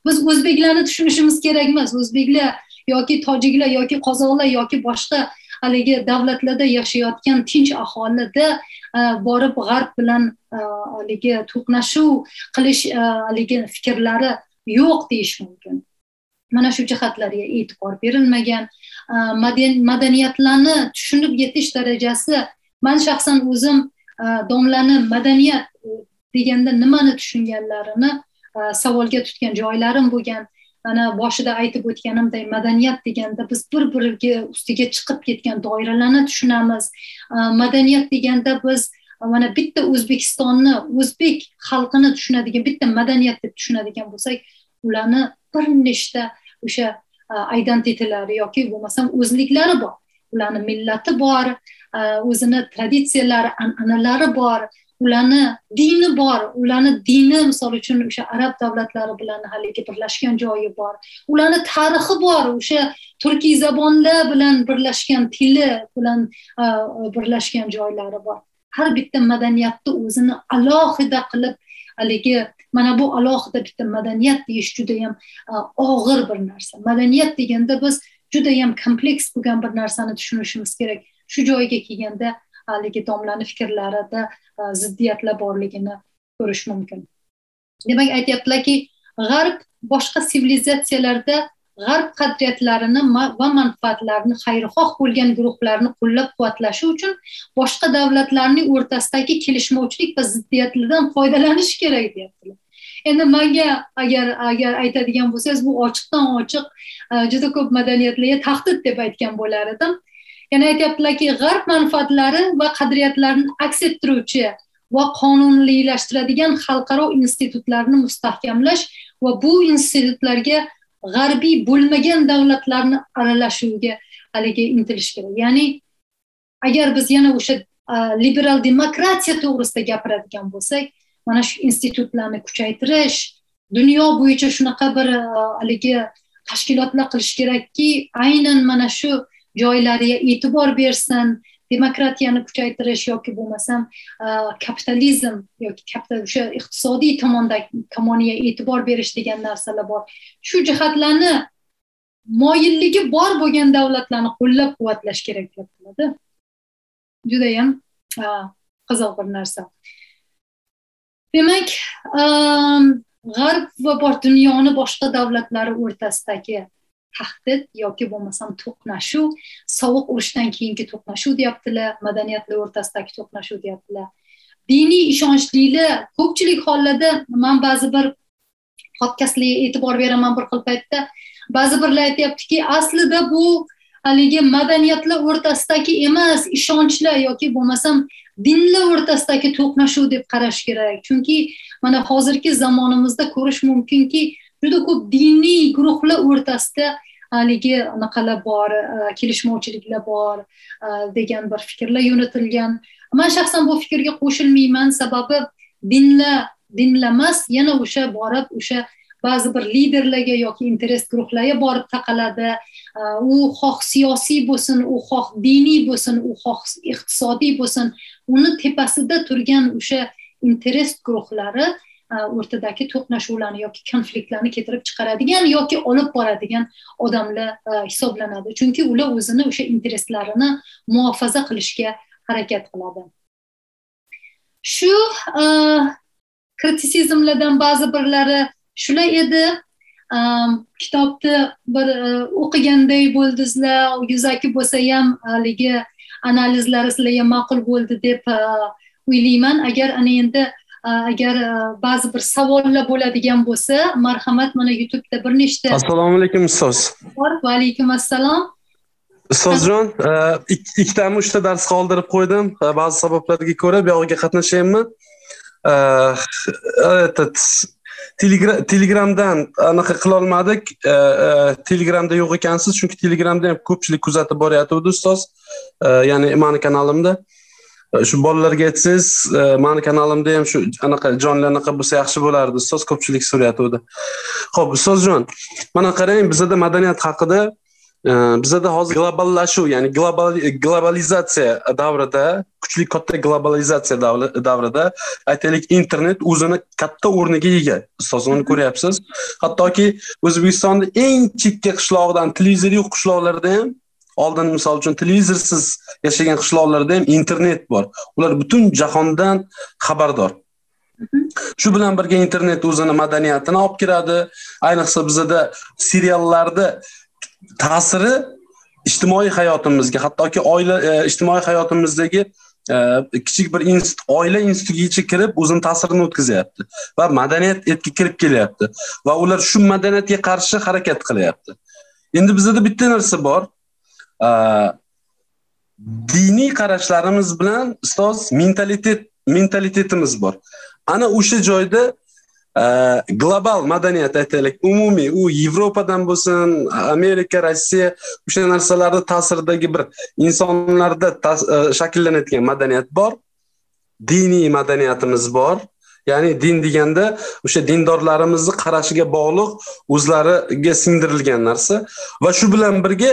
Biz o'zbeklarni tushunishimiz kerak emas. O'zbeklar yoki tojiklar yoki qozoqlar yoki boshqa haligi davlatlarda yashayotgan tinch aholida borib g'arb bilan haligi to'qnashuv qilish haligi fikrlari yo'q deyish mumkin. Mana shu jihatlarga e'tibor berilmagan, madaniyatlarni tushunib yetish darajasi, men shaxsan o'zim domlani madaniyat deganda nimani tushunganlarini savolga tutgan joylarim bo'lgan. Mana boshida aytib o'tganimdek, madaniyat deganda biz bir-biriga ustiga chiqib ketgan doiralarni tushunamiz. Madaniyat deganda biz mana bitta O'zbekistonni, o'zbek xalqini tushunadigan, bitta madaniyat deb tushunadigan bo'lsak, ularni bir nechta o'sha identitelari yoki bo'lmasam o'zliklari bor. Ularni millati bor, o'zini traditsiyalari, an'analari bor, ularni dini bor. Ularni dini, misol uchun, o'sha arab davlatlari bilan haligi birlashgan joyi bor. Ularni tarixi bor, o'sha turkiy zabonlar bilan birlashgan, tili bilan birlashgan joylari bor. Har bitta madaniyatni o'zini alohida qilib haligi, mana bu alohida bitta madaniyat deyish juda ham og'ir bir narsa. Madaniyat deganda biz juda ham kompleks bo'lgan bir narsani tushunishimiz kerak. Shu joyga kelganda haligi domlani fikrlarida ziddiyatlar borligini ko'rish mumkin. Demak, aytyaptilarki, g'arb boshqa sivilizatsiyalarda g'arb qadriyatlarini va manfaatlarini xayrixoh bo'lgan guruhlarni qo'llab-quvvatlashi uchun boshqa davlatlarning o'rtasidagi kelishmovchilik va ziddiyatlardan foydalanish kerak, deyaptilar. Endi menga agar aytadigan bo'lsangiz, bu ochiqdan ochiq juda ko'p madaniyatlarga tahdid deb aytgan bo'lar edim. Yana aytyaptilarki, g'arb manfaatlari va qadriyatlarini aks ettiruvchi va qonuniylashtiradigan xalqaro institutlarni mustahkamlash va bu institutlarga g'arbiy bo'lmagan davlatlarni aralashuviga haligi intilish kerak. Ya'ni agar biz yana o'sha liberal demokratiya to'g'risida gapiradigan bo'lsak, mana shu institutlarni kuchaytirish, dunyo bo'yicha shunaqa bir haligi tashkilotlar qilish kerakki, aynan mana shu joylariga e'tibor bersin, demokratiyani kuchaytirish yoki bo'lmasam kapitalizm yoki o'sha iqtisodiy tomoniga e'tibor berish degan narsalar bor. Shu jihatlarni moyilligi bor bo'lgan davlatlarni qo'llab-quvvatlash kerak deyaptilar. Juda ham qiziq bir narsa. Demak, g'arb va dunyoni boshqa davlatlari o'rtasidagi tahdid yoki bo'lmasam to'qnashuv, sovuq urushdan keyingi to'qnashuv deyaptilar, madaniyatlar o'rtasidagi to'qnashuv deyaptilar. Diniy ishonchlilar ko'pchilik hollarda, men ba'zi bir podkastlarga e'tibor beraman bir xil paytda, ba'zi birlar aytayaptiki, aslida bu haligi madaniyatlar o'rtasidagi emas, ishonchlar yoki bo'lmasam dinlar o'rtasidagi to'qnashuv deb qarash kerak. Chunki mana hozirgi zamonimizda ko'rish mumkinki, juda ko'p diniy guruhlar o'rtasida haligi anaqalar bor, kelishmovchiliklar bor degan bir fikrlar yuritilgan. Men shaxsan bu fikrga qo'shilmayman, sababi dinlamas, yana o'sha borib o'sha ba'zi bir liderlarga yoki interes guruhlarga borib taqaladi. U xoh siyosiy bo'lsin, u xoh diniy bo'lsin, u xoh iqtisodiy bo'lsin, uni tepasida turgan o'sha interes guruhlari o'rtadagi to'qnashuvlarni yoki konfliktlarni keltirib chiqaradigan yoki olib boradigan odamlar hisoblanadi. Chunki ular o'zini o'sha intereslarini muhofaza qilishga harakat qiladi. Shu kritisizmlardan ba'zi birlari shular edi. kitobni bir o'qiganday bo'ldingizlar, yuzaki bo'lsa ham haligi analizlari sizlarga ma'qul bo'ldi deb o'ylayman. Agar endi agar ba'zi bir savollar bo'ladigan bo'lsa, marhamat, mana YouTube'da bir nechta. Assalomu alaykum ustoz. Va alaykum assalom. Ustozjon, ikkitami 3ta dars qoldirib qo'ydim. Ba'zi sabablarga ko'ra bu yerga qatnashayapman. Telegramdan anaqa qila olmadik. Telegramda yo'q ekansiz, chunki Telegramda ham ko'pchilik kuzatib boryapti ustoz. Ya'ni meni kanalimda. Shu bolalarga aytsangiz, meni kanalimda ham shu anaqa jonli anaqa bo'lsa yaxshi bo'lardi ustoz, ko'pchilik so'rayapti. Xo'p, ustozjon, mana qarang, bizda madaniyat haqida bizda hozir globallashuv, ya'ni globalizatsiya davrida, kuchli katta globalizatsiya davrida aytaylik, internet o'zini katta o'rniga ega. Ustoz, uni ko'ryapsiz. Hattoki O'zbekistonda eng chekka qishloqdan, televizor yo'q qishloqlarda ham, oldin misol uchun televizorsiz yashagan qishloqlarda ham internet bor. Ular butun jahondan xabardor. Shu bilan birga internet o'zini madaniyatini olib kiradi. Ayniqsa bizda seriallarda ta'siri ijtimoiy hayotimizga, hattoki oila ijtimoiy hayotimizdagi kichik bir oila institutiga kirib o'zini ta'sirini o'tkazyapti va madaniyat etga kirib kelyapti va ular shu madaniyatga qarshi harakat qilyapti. Endi bizda bitta narsa bor. Diniy qarashlarimiz bilan ustoz mentalitetimiz bor. Ana o'sha joyda global madaniyat aytaylik, umumiy, u Yevropadan bo'lsin, Amerika, Rossiya, o'sha narsalarda ta'siridagi bir insonlarda shakllanayotgan madaniyat bor. Diniy madaniyatimiz bor. Ya'ni din deganda o'sha dindorlarimizni qarashiga bog'liq, o'zlariga singdirilgan narsa va shu bilan birga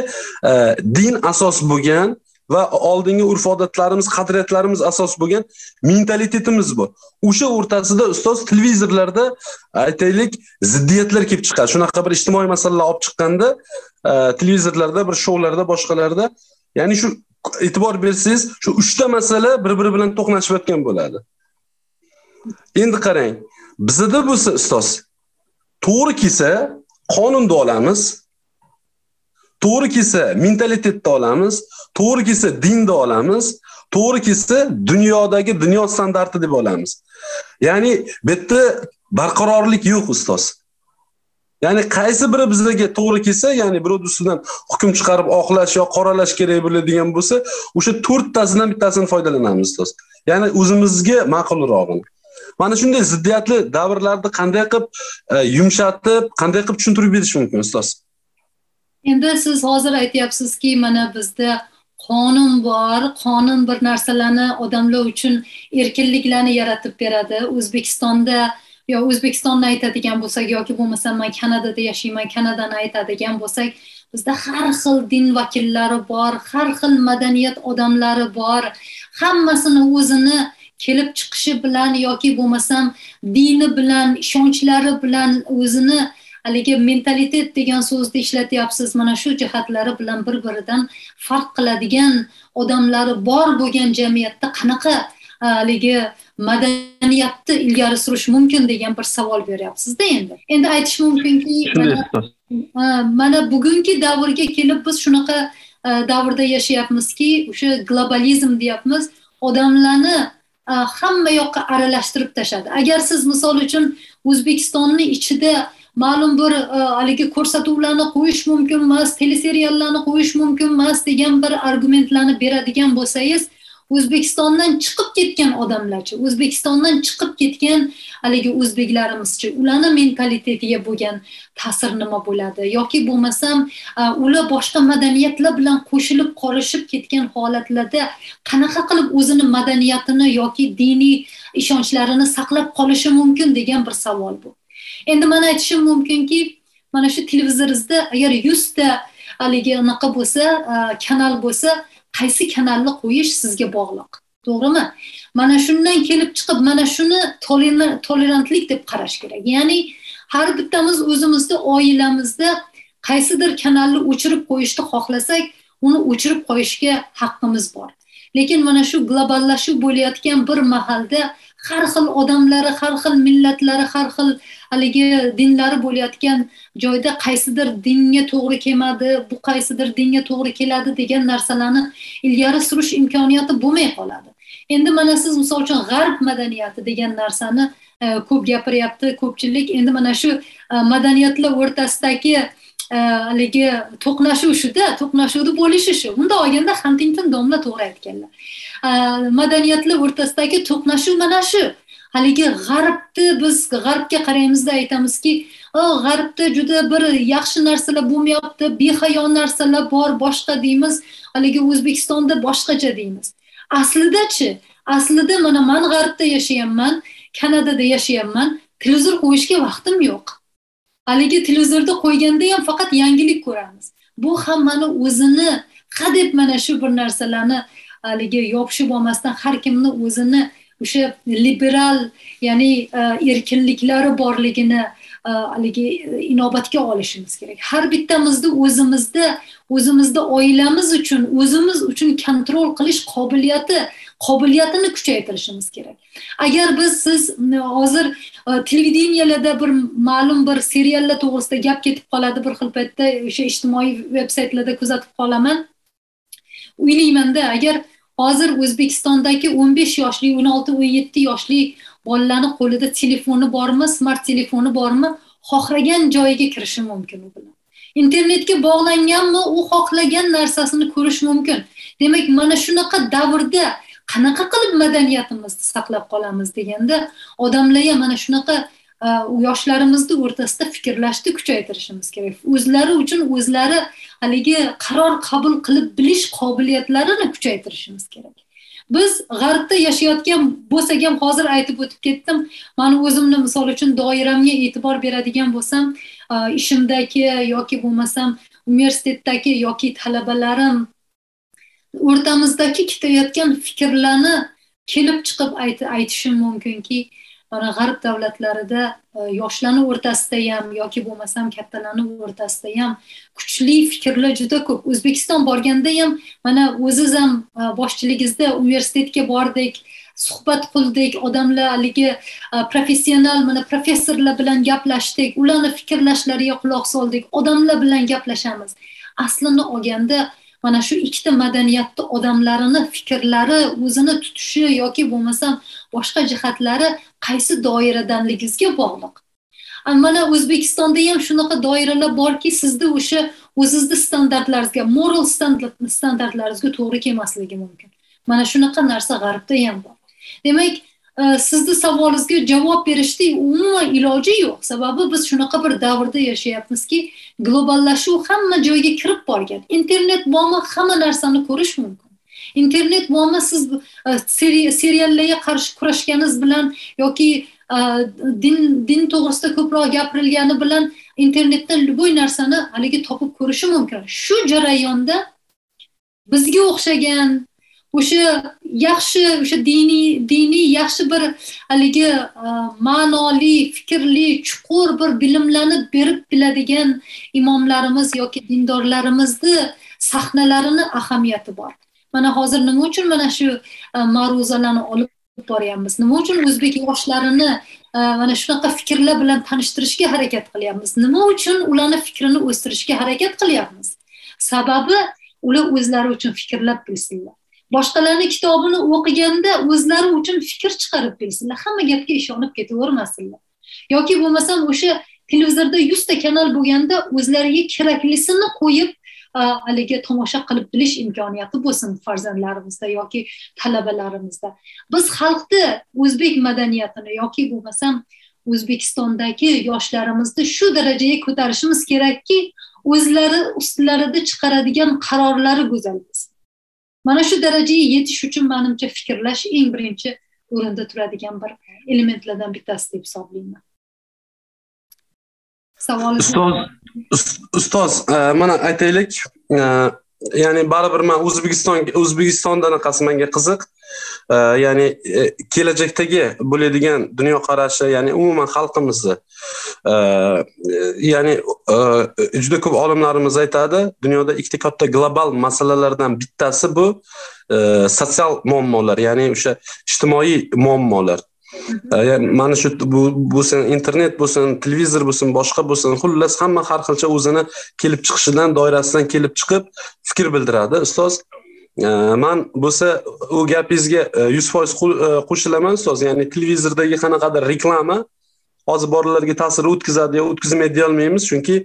din asos bo'lgan va oldingi urf-odatlarimiz, qadriyatlarimiz asos bo'lgan mentalitetimiz bor. O'sha o'rtasida ustoz televizorlarda aytaylik ziddiyatlar kelib chiqadi. Shunaqa bir ijtimoiy masalalar olib chiqqanda televizorlarda, bir shoularda, boshqalarda, ya'ni shu e'tibor bersangiz, shu 3 ta masala bir-biri bilan to'qnashib o'tgan bo'ladi. Endi qarang, bizda bo'lsa ustoz, to'g'ri kelsa qonunda olamiz, to'g'ri kelsa mentalitetda olamiz, to'g'ri kelsa dinda olamiz, to'g'ri kelsa dunyodagi dunyo standarti deb olamiz. Ya'ni bu yerda barqarorlik yo'q ustoz. Ya'ni qaysi biri bizga to'g'ri kelsa, ya'ni birov ustidan hukm chiqarib oqlash yo qoralash kerak bo'ladigan bo'lsa, o'sha 4 tasidan bittasini foydalanamiz ustoz. Ya'ni o'zimizga ma'qulrog'ini. Mana shunday ziddiyatli davrlarda qanday qilib yumshatib, qanday qilib tushuntirib berish mumkin ustoz? Endi siz hozir aytyapsizki, mana bizda qonun bor, qonun bir narsalarni odamlar uchun erkinliklarni yaratib beradi. O'zbekistonda yo O'zbekistonni aytadigan bo'lsak yoki bo'lmasa men Kanadada yashayman, Kanadani aytadigan bo'lsak, bizda har xil din vakillari bor, har xil madaniyat odamlari bor. Hammasini o'zini kelib chiqishi bilan yoki bo'lmasam dini bilan, ishonchlari bilan o'zini haligi mentalitet degan so'zni ishlatyapsiz. Mana shu jihatlari bilan bir-biridan farq qiladigan odamlari bor bo'lgan jamiyatda qanaqa haligi madaniyatni ilgari surish mumkin degan bir savol beryapsiz-da endi. Endi aytish mumkinki, mana bugungi davrga kelib biz shunaqa davrda yashayapmizki, o'sha globalizm deyapmiz, odamlarni hamma yoqqa aralashtirib tashladi. Agar siz misol uchun O'zbekistonning ichida ma'lum bir haligi ko'rsatuvlarni qo'yish mumkin emas, teleseriallarni qo'yish mumkin emas degan bir argumentlarni beradigan bo'lsangiz, O'zbekistondan chiqib ketgan odamlarchi, O'zbekistondan chiqib ketgan haligi o'zbeklarimizchi, ularning mentalitetiga bo'lgan ta'sir nima bo'ladi? Yoki bo'lmasam, ular boshqa madaniyatlar bilan qo'shilib qolishib ketgan holatlarda qanaqa qilib o'zini madaniyatini yoki diniy ishonchlarini saqlab qolishi mumkin degan bir savol bu. Endi men aytishim mumkinki, mana shu televizoringizda agar 100 ta haligi anaqa bo'lsa, kanal bo'lsa, qaysi kanalni qo'yish sizga bog'liq. To'g'rimi? Mana shundan kelib chiqib, mana shuni tolerantlik deb qarash kerak. Ya'ni har bittamiz o'zimizda, oilamizda qaysidir kanalni o'chirib qo'yishni xohlasak, uni o'chirib qo'yishga haqqimiz bor. Lekin mana shu globallashuv bo'layotgan bir mahalda har xil odamlari, har xil millatlari, har xil haligi dinlari bo'layotgan joyda qaysidir dinga to'g'ri kelmadi, bu qaysidir dinga to'g'ri keladi degan narsalarni ilgari surish imkoniyati bo'lmay qoladi. Endi mana siz misol uchun g'arb madaniyati degan narsani ko'p gapiryapti ko'pchilik. Endi mana shu madaniyatlar o'rtasidagi haligi to'qnashuvni bo'lishi shu. Bunda olganda Huntington domla to'g'ri aytganlar. Madaniyatlar o'rtasidagi to'qnashuv mana shu. Haligi biz g'arbga qaraymizda aytamizki, g'arbda juda bir yaxshi narsalar bo'lmayapti, behayo narsalar bor, boshqa deymiz. Haligi O'zbekistonda boshqacha deymiz. Aslida mana men g'arbda yashayapman, Kanadada yashayapman, televizor qo'yishga vaqtim yo'q. Haligi televizorda qo'yganda ham faqat yangilik ko'ramiz. Bu hammani o'zini hadeb mana shu bir narsalarni haligi yopishib olmasdan har kimni o'zini o'sha liberal, ya'ni erkinliklari borligini haligi inobatga olishimiz kerak. Har bittamizni o'zimizda oilamiz uchun, o'zimiz uchun kontrol qilish qobiliyatini kuchaytirishimiz kerak. Agar siz hozir televideniyalarda bir ma'lum bir seriallar to'g'risida gap ketib qoladi, bir xil paytda o'sha ijtimoiy veb-saytlarda kuzatib qolaman. O'ylaymanda, agar hozir O'zbekistondagi 15 yoshli, 16-17 yoshli bolalarning qo'lida telefoni bormi, smart telefoni bormi, xohlagan joyiga kirishi mumkin u bilan. Internetga bog'langanmi, u xohlagan narsasini ko'rish mumkin. Demak, mana shunaqa davrda qanaqa qilib madaniyatimizni saqlab qolamiz deganda, odamlar ham mana shunaqa yoshlarimizni o'rtasida fikrlashni kuchaytirishimiz kerak. O'zlari uchun o'zlari haligi qaror qabul qilib bilish qobiliyatlarini kuchaytirishimiz kerak. Biz g'arbda yashayotgan bo'lsak ham, hozir aytib o'tib ketdim, men o'zimni misol uchun doiramga e'tibor beradigan bo'lsam, ishimdagi yoki bo'lmasam universitetdagi yoki talabalarim o'rtamizdagi ketayotgan fikrlarni kelib chiqib aytishim mumkinki, mana g'arb davlatlarida yoshlarning o'rtasida ham yoki bo'lmasam kattalarning o'rtasida ham kuchli fikrlar juda ko'p. O'zbekiston borganda ham mana o'ziz ham boshchiligingizda universitetga bordik, suhbat qildik, odamlar haligi professional mana professorlar bilan gaplashdik, ularning fikrlashlariga quloq soldik, odamlar bilan gaplashamiz. Aslini olganda mana shu ikkita madaniyatni odamlarini fikrlari, o'zini tutishi yoki bo'lmasam boshqa jihatlari qaysi doiradanligingizga bog'liq. Mana O'zbekistonda ham shunaqa doiralar borki, sizda o'sha o'zingizning standartlaringizga, moral standartlaringizga to'g'ri kelmasligi mumkin. Mana shunaqa narsa g'arbda ham bor. Demak, sizning savolingizga javob berishning umuman iloji yo'q. Sababi biz shunaqa bir davrda yashayapmizki, globallashuv hamma joyga kirib borgan. Internet bormi, hamma narsani ko'rish mumkin. Internet bormi, siz seriallarga qarshi kurashganingiz bilan yoki din to'g'risida ko'proq gapirilgani bilan internetdan любой narsani haligi topib ko'rishi mumkin. Shu jarayonda bizga o'xshagan o'sha yaxshi, o'sha diniy yaxshi bir haligi ma'noli, fikrli, chuqur bir bilimlarni berib biladigan imomlarimiz yoki dindorlarimizni sahnalarini ahamiyati bor. Mana hozir nima uchun mana shu ma'ruzalarni olib boryapmiz? Nima uchun o'zbek yoshlarini mana shunaqa fikrlar bilan tanishtirishga harakat qilyapmiz? Nima uchun ularning fikrini o'stirishga harakat qilyapmiz? Sababi ular o'zlari uchun fikrlab bilsinlar. Boshqalarning kitobini o'qiganda o'zlari uchun fikr chiqarib bilsinlar. Hamma gapga ishonib ketavermasinlar. Yoki bo'lmasam o'sha televizorda 100 ta kanal bo'lganda o'zlariga keraklisini qo'yib haligi tomosha qilib bilish imkoniyati bo'lsin farzandlarimizda yoki talabalarimizda. Biz xalqni, o'zbek madaniyatini yoki bo'lmasam O'zbekistondagi yoshlarimizni shu darajaga ko'tarishimiz kerakki, o'zlari ustilarida chiqaradigan qarorlari go'zal bo'lsin. Mana shu darajaga yetish uchun menimcha fikrlash eng birinchi o'rinda turadigan bir elementlardan bittasi deb hisoblayman. Ustoz, mana aytaylik, ya'ni baribir men O'zbekistondan qasam menga qiziq. Ya'ni kelajakdagi bo'ladigan dunyo qarashi, ya'ni umuman xalqimizni, ya'ni juda ko'p olimlarimiz aytadi, dunyoda ikkita katta global masalalardan bittasi bu sotsial muammolar, ya'ni o'sha ijtimoiy muammolar. Mana shu bo'lsin, internet bo'lsin, televizor bo'lsin, boshqa bo'lsin, xullas hamma har xilcha o'zini kelib chiqishidan, doirasidan kelib chiqib fikr bildiradi. Ustoz, men bo'lsa u gapingizga 100% qo'shilaman ustoz. Ya'ni televizordagi qanaqadir reklama hozir bolalarga ta'sir o'tkazadi yo o'tkazmaydi deya olmaymiz, chunki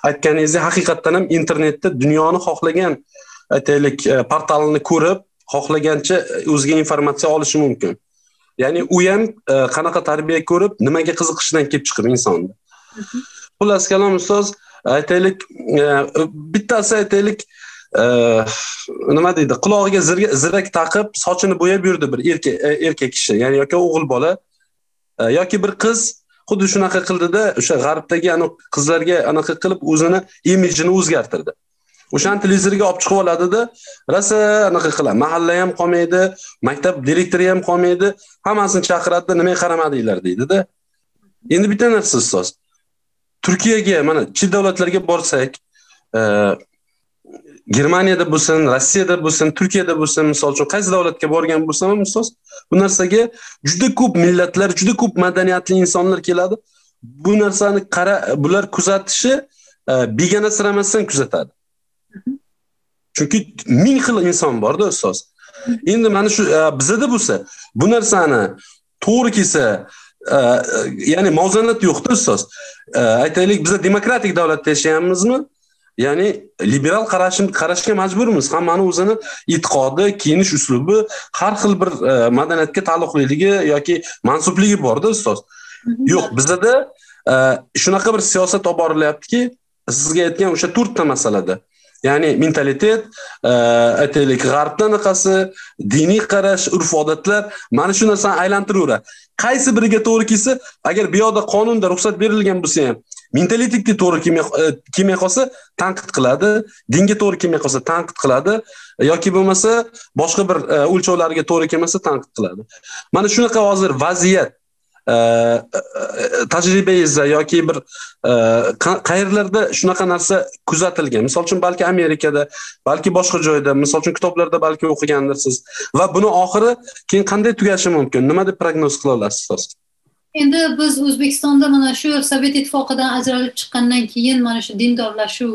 aytganingizdek haqiqatdan ham internetda dunyoni xohlagan aytaylik portalini ko'rib, xohlagancha o'ziga informatsiya olishi mumkin. Ya'ni u ham qanaqa tarbiya ko'rib, nimaga qiziqishidan kelib chiqib insonni. Xullas kalom ustoz, aytaylik bittasi aytaylik nima deydi, quloqiga zirak taqib, sochini bo'yab yurdi bir erkak kishi, ya'ni yoki o'g'il bola yoki bir qiz xuddi shunaqa qildida, o'sha g'arbdagi ana qizlarga anaqa qilib o'zini imijini o'zgartirdi. O'shani televizorga olib chiqib oladida, rasa anaqa qiladi. Mahalla ham qolmaydi, maktab direktori ham qolmaydi, hammasini chaqiradi, nimaga qaramadinglar deydi-da. Endi bitta narsa ustoz. Turkiyaga, mana chet davlatlarga borsak, Germaniyada bo'lsin, Rossiyada bo'lsin, Turkiyada bo'lsin, misol uchun qaysi davlatga borgan bo'lsam ham ustoz, bu narsaga juda ko'p millatlar, juda ko'p madaniyatli insonlar keladi. Bu narsani bular kuzatishi begona siramasdan kuzatadi. Chunki ming xil inson bor-da ustoz. Endi mana shu bizda bo'lsa, bu narsani to'g'ri kelsa, ya'ni muvozanat yo'qda ustoz. Aytaylik, biz demokratik davlatda yashayapmizmi? Ya'ni liberal qarashga majburmiz. Hammani o'zini e'tiqodi, kiyinish uslubi, har xil bir madaniyatga taalluqliligi yoki mansubligi bor-da ustoz. Yo'q, bizda shunaqa bir siyosat olib borilyaptiki, sizga aytgan o'sha 4 ta masalada. Ya'ni mentalitet, aytaylik, g'arbdan anaqasi, diniy qarash, urf-odatlar, mana shu narsani aylantiraveradi. Qaysi biriga to'g'ri kelsa, agar bu yoqda qonunda ruxsat berilgan bo'lsa ham, mentalitetga to'g'ri kelmay qolsa, tanqid qiladi, dinga to'g'ri kelmay qolsa, tanqid qiladi, yoki bo'lmasa, boshqa bir o'lchovlarga to'g'ri kelmasa, tanqid qiladi. Mana shunaqa hozir vaziyat tajribangizda yoki bir qayerlarda shunaqa narsa kuzatilgan? Misol uchun balki Amerikada, balki boshqa joyda, misol uchun kitoblarda balki o'qigandirsiz va buni oxiri keyin qanday tugashi mumkin? Nima deb prognoz qila olasiz ustoz? Endi biz O'zbekistonda mana shu Sovet ittifoqidan ajralib chiqqandan keyin mana shu dindorlashuv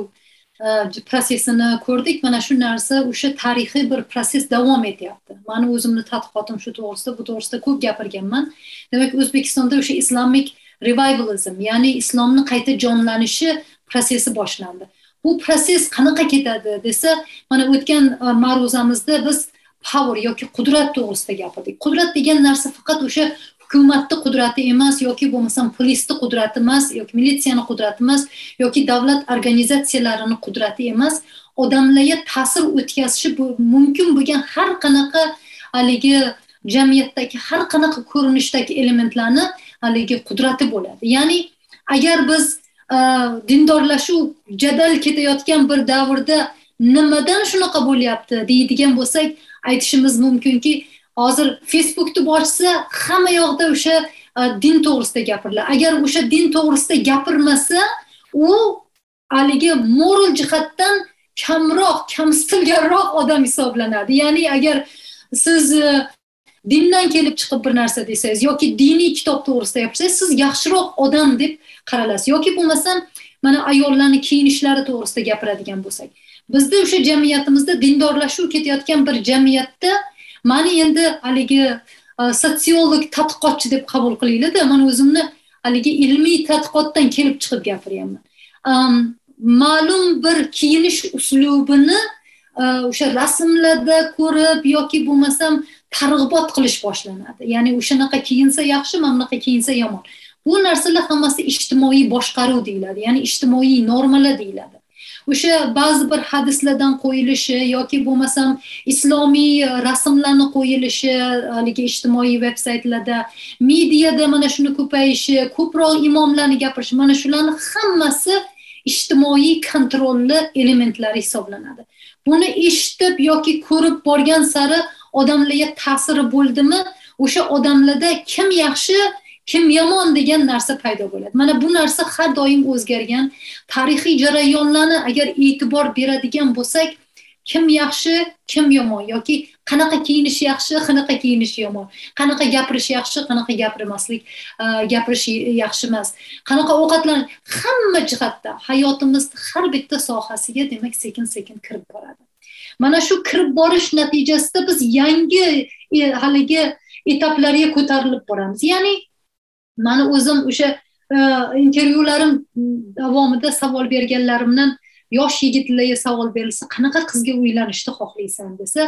prosesini ko'rdik. Mana shu narsa o'sha tarixiy bir proses davom etyapti. Meni o'zimni tadqiqotim shu to'g'risida, bu to'g'risida ko'p gapirganman. Demak, O'zbekistonda o'sha islamic revivalism, ya'ni islomni qayta jonlanishi prosesi boshlandi. Bu proses qanaqa ketadi desa, mana o'tgan ma'ruzamizda biz power yoki qudrat to'g'risida gapirdik. Qudrat degan narsa faqat o'sha hukumatning qudrati emas, yoki bo'lmasam polisning qudrati emas, yoki militsiyaning qudrati emas, yoki davlat organizatsiyalarining qudrati emas, odamlarga ta'sir o'tkazishi mumkin bo'lgan har qanaqa haligi jamiyatdagi har qanaqa ko'rinishdagi elementlarni haligi qudrati bo'ladi. Ya'ni agar biz dindorlashuv jadal ketayotgan bir davrda nimadan shunaqa bo'lyapti deydigan bo'lsak, aytishimiz mumkinki, hozir Facebookni ochsa, hamma yoqda o'sha din to'g'risida gapiriladi. Agar o'sha din to'g'risida gapirmasa, u haligi moral jihatdan kamsitilganroq odam hisoblanadi. Ya'ni agar siz dindan kelib chiqib bir narsa desangiz yoki diniy kitob to'g'risida gapirsangiz, siz yaxshiroq odam deb qaralasiz. Yoki bo'lmasam, mana ayollarning kiyinishlari to'g'risida gapiradigan bo'lsak, bizda o'sha jamiyatimizda dindorlashuv ketayotgan bir jamiyatda meni endi haligi sotsiolog, tadqiqotchi deb qabul qilinglar-da, men o'zimni haligi ilmiy tadqiqotdan kelib chiqib gapiryapman. Ma'lum bir kiyinish uslubini o'sha rasmlarda ko'rib yoki bo'lmasam targ'ibot qilish boshlanadi. Ya'ni o'shanaqa kiyinsa yaxshi, mana bunaqa kiyinsa yomon. Bu narsalar hammasi ijtimoiy boshqaruv deyiladi, ya'ni ijtimoiy normalar deyiladi. O'sha ba'zi bir hadislardan qo'yilishi yoki bo'lmasam islomiy rasmlarni qo'yilishi haligi ijtimoiy veb-saytlarda, mediada mana shuni ko'payishi, ko'proq imomlarni gapirishi, mana shularning hammasi ijtimoiy kontrolli elementlar hisoblanadi. Buni eshitib yoki ko'rib borgan sari odamlarga ta'siri bo'ldimi, o'sha odamlarda kim yaxshi, kim yomon degan narsa paydo bo'ladi. Mana bu narsa har doim o'zgargan tarixiy jarayonlarni agar e'tibor beradigan bo'lsak, kim yaxshi, kim yomon yoki qanaqa kiyinish yaxshi, qanaqa kiyinish yomon, qanaqa gapirish yaxshi, qanaqa gapirish yaxshi emas, qanaqa ovqatlanish, hamma jihatda hayotimizning har bitta sohasiga demak sekin-sekin kirib boradi. Mana shu kirib borish natijasida biz yangi haligi etaplarga ko'tarilib boramiz. Ya'ni meni o'zim o'sha intervyularim davomida savol berganlarimdan yosh yigitlarga savol berilsa, qanaqa qizga uylanishni xohlaysan desa,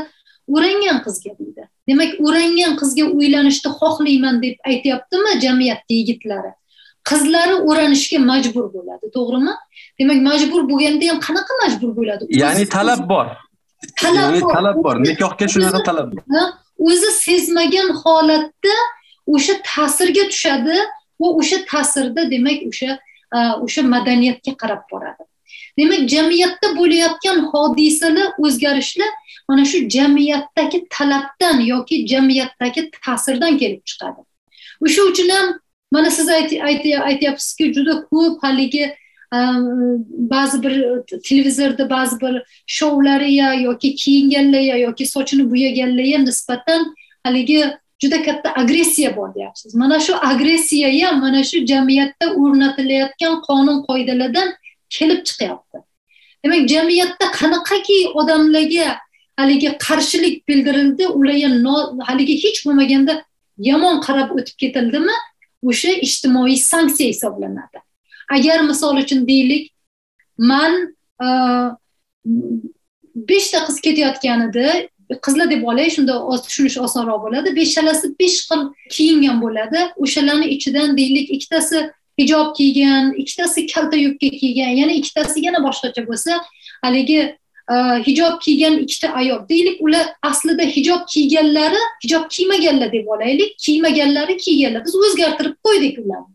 o'rangan qizga deydi. Demak, o'rangan qizga uylanishni xohlayman deb aytayaptimi jamiyatda yigitlari? Qizlari o'ranishga majbur bo'ladi, to'g'rimi? Demak, majbur bo'lganda ham qanaqa majbur bo'ladi? Ya'ni talab bor. Talab bor. Nikohga shunaqa talab bor. O'zi sezmagan holatda o'sha ta'sirga tushadi va o'sha ta'sirda demak o'sha madaniyatga qarab boradi. Demak, jamiyatda bo'layotgan hodisalar, o'zgarishlar mana shu jamiyatdagi talabdan yoki jamiyatdagi ta'sirdan kelib chiqadi. O'sha uchun ham mana siz aytyapsizki, juda ko'p haligi ba'zi bir televizorda ba'zi bir shoularga yoki kiyinganlarga yoki sochini bo'yaganlarga nisbatan haligi juda katta agressiya bor deyapsiz. Mana shu agressiya ham mana shu jamiyatda o'rnatilayotgan qonun qoidalardan kelib chiqyapti. Demak, jamiyatda qanaqaki odamlarga haligi qarshilik bildirildi, ularga haligi hech bo'lmaganda yomon qarab o'tib ketildimi, o'sha ijtimoiy sanksiya hisoblanadi. Agar misol uchun deylik, men 5 ta qiz ketayotganida, qizlar deb olay, shunda tushunish osonroq bo'ladi. 5talasi 5 xil kiyingan bo'ladi. O'shalarning ichidan deylik, 2tasi hijob kiygan, 2tasi kalta yubka kiygan, yana 2tasi yana boshqacha bo'lsa, haligi hijob kiygan 2 ta ayol. Deylik, ular aslida hijob kiyganlari, hijob kiymaganlar deb olaylik, kiymaganlari kiyganlar. Biz o'zgartirib qo'ydik ularni.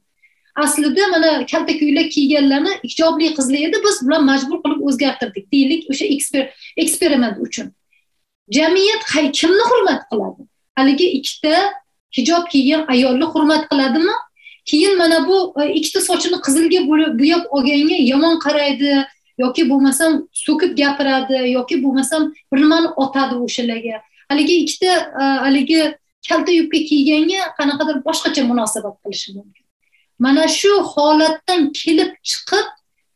Aslida mana kalta ko'ylak kiyganlarni hijobli qizlar edi, biz bilan majbur qilib o'zgartirdik. Deylik, o'sha eksperiment uchun. Jamiyat kimni hurmat qiladi? Haligi 2 ta hijob kiygan ayolni hurmat qiladimi? Keyin mana bu 2 ta sochini qizilga bo'yab olganga yomon qaraydi yoki bo'lmasam so'kib gapiradi yoki bo'lmasam bir nimani otadi o'shalarga. Haligi 2 ta haligi kalta yubka kiyganga qanaqadir boshqacha munosabat qilishi mumkin. Mana shu holatdan kelib chiqib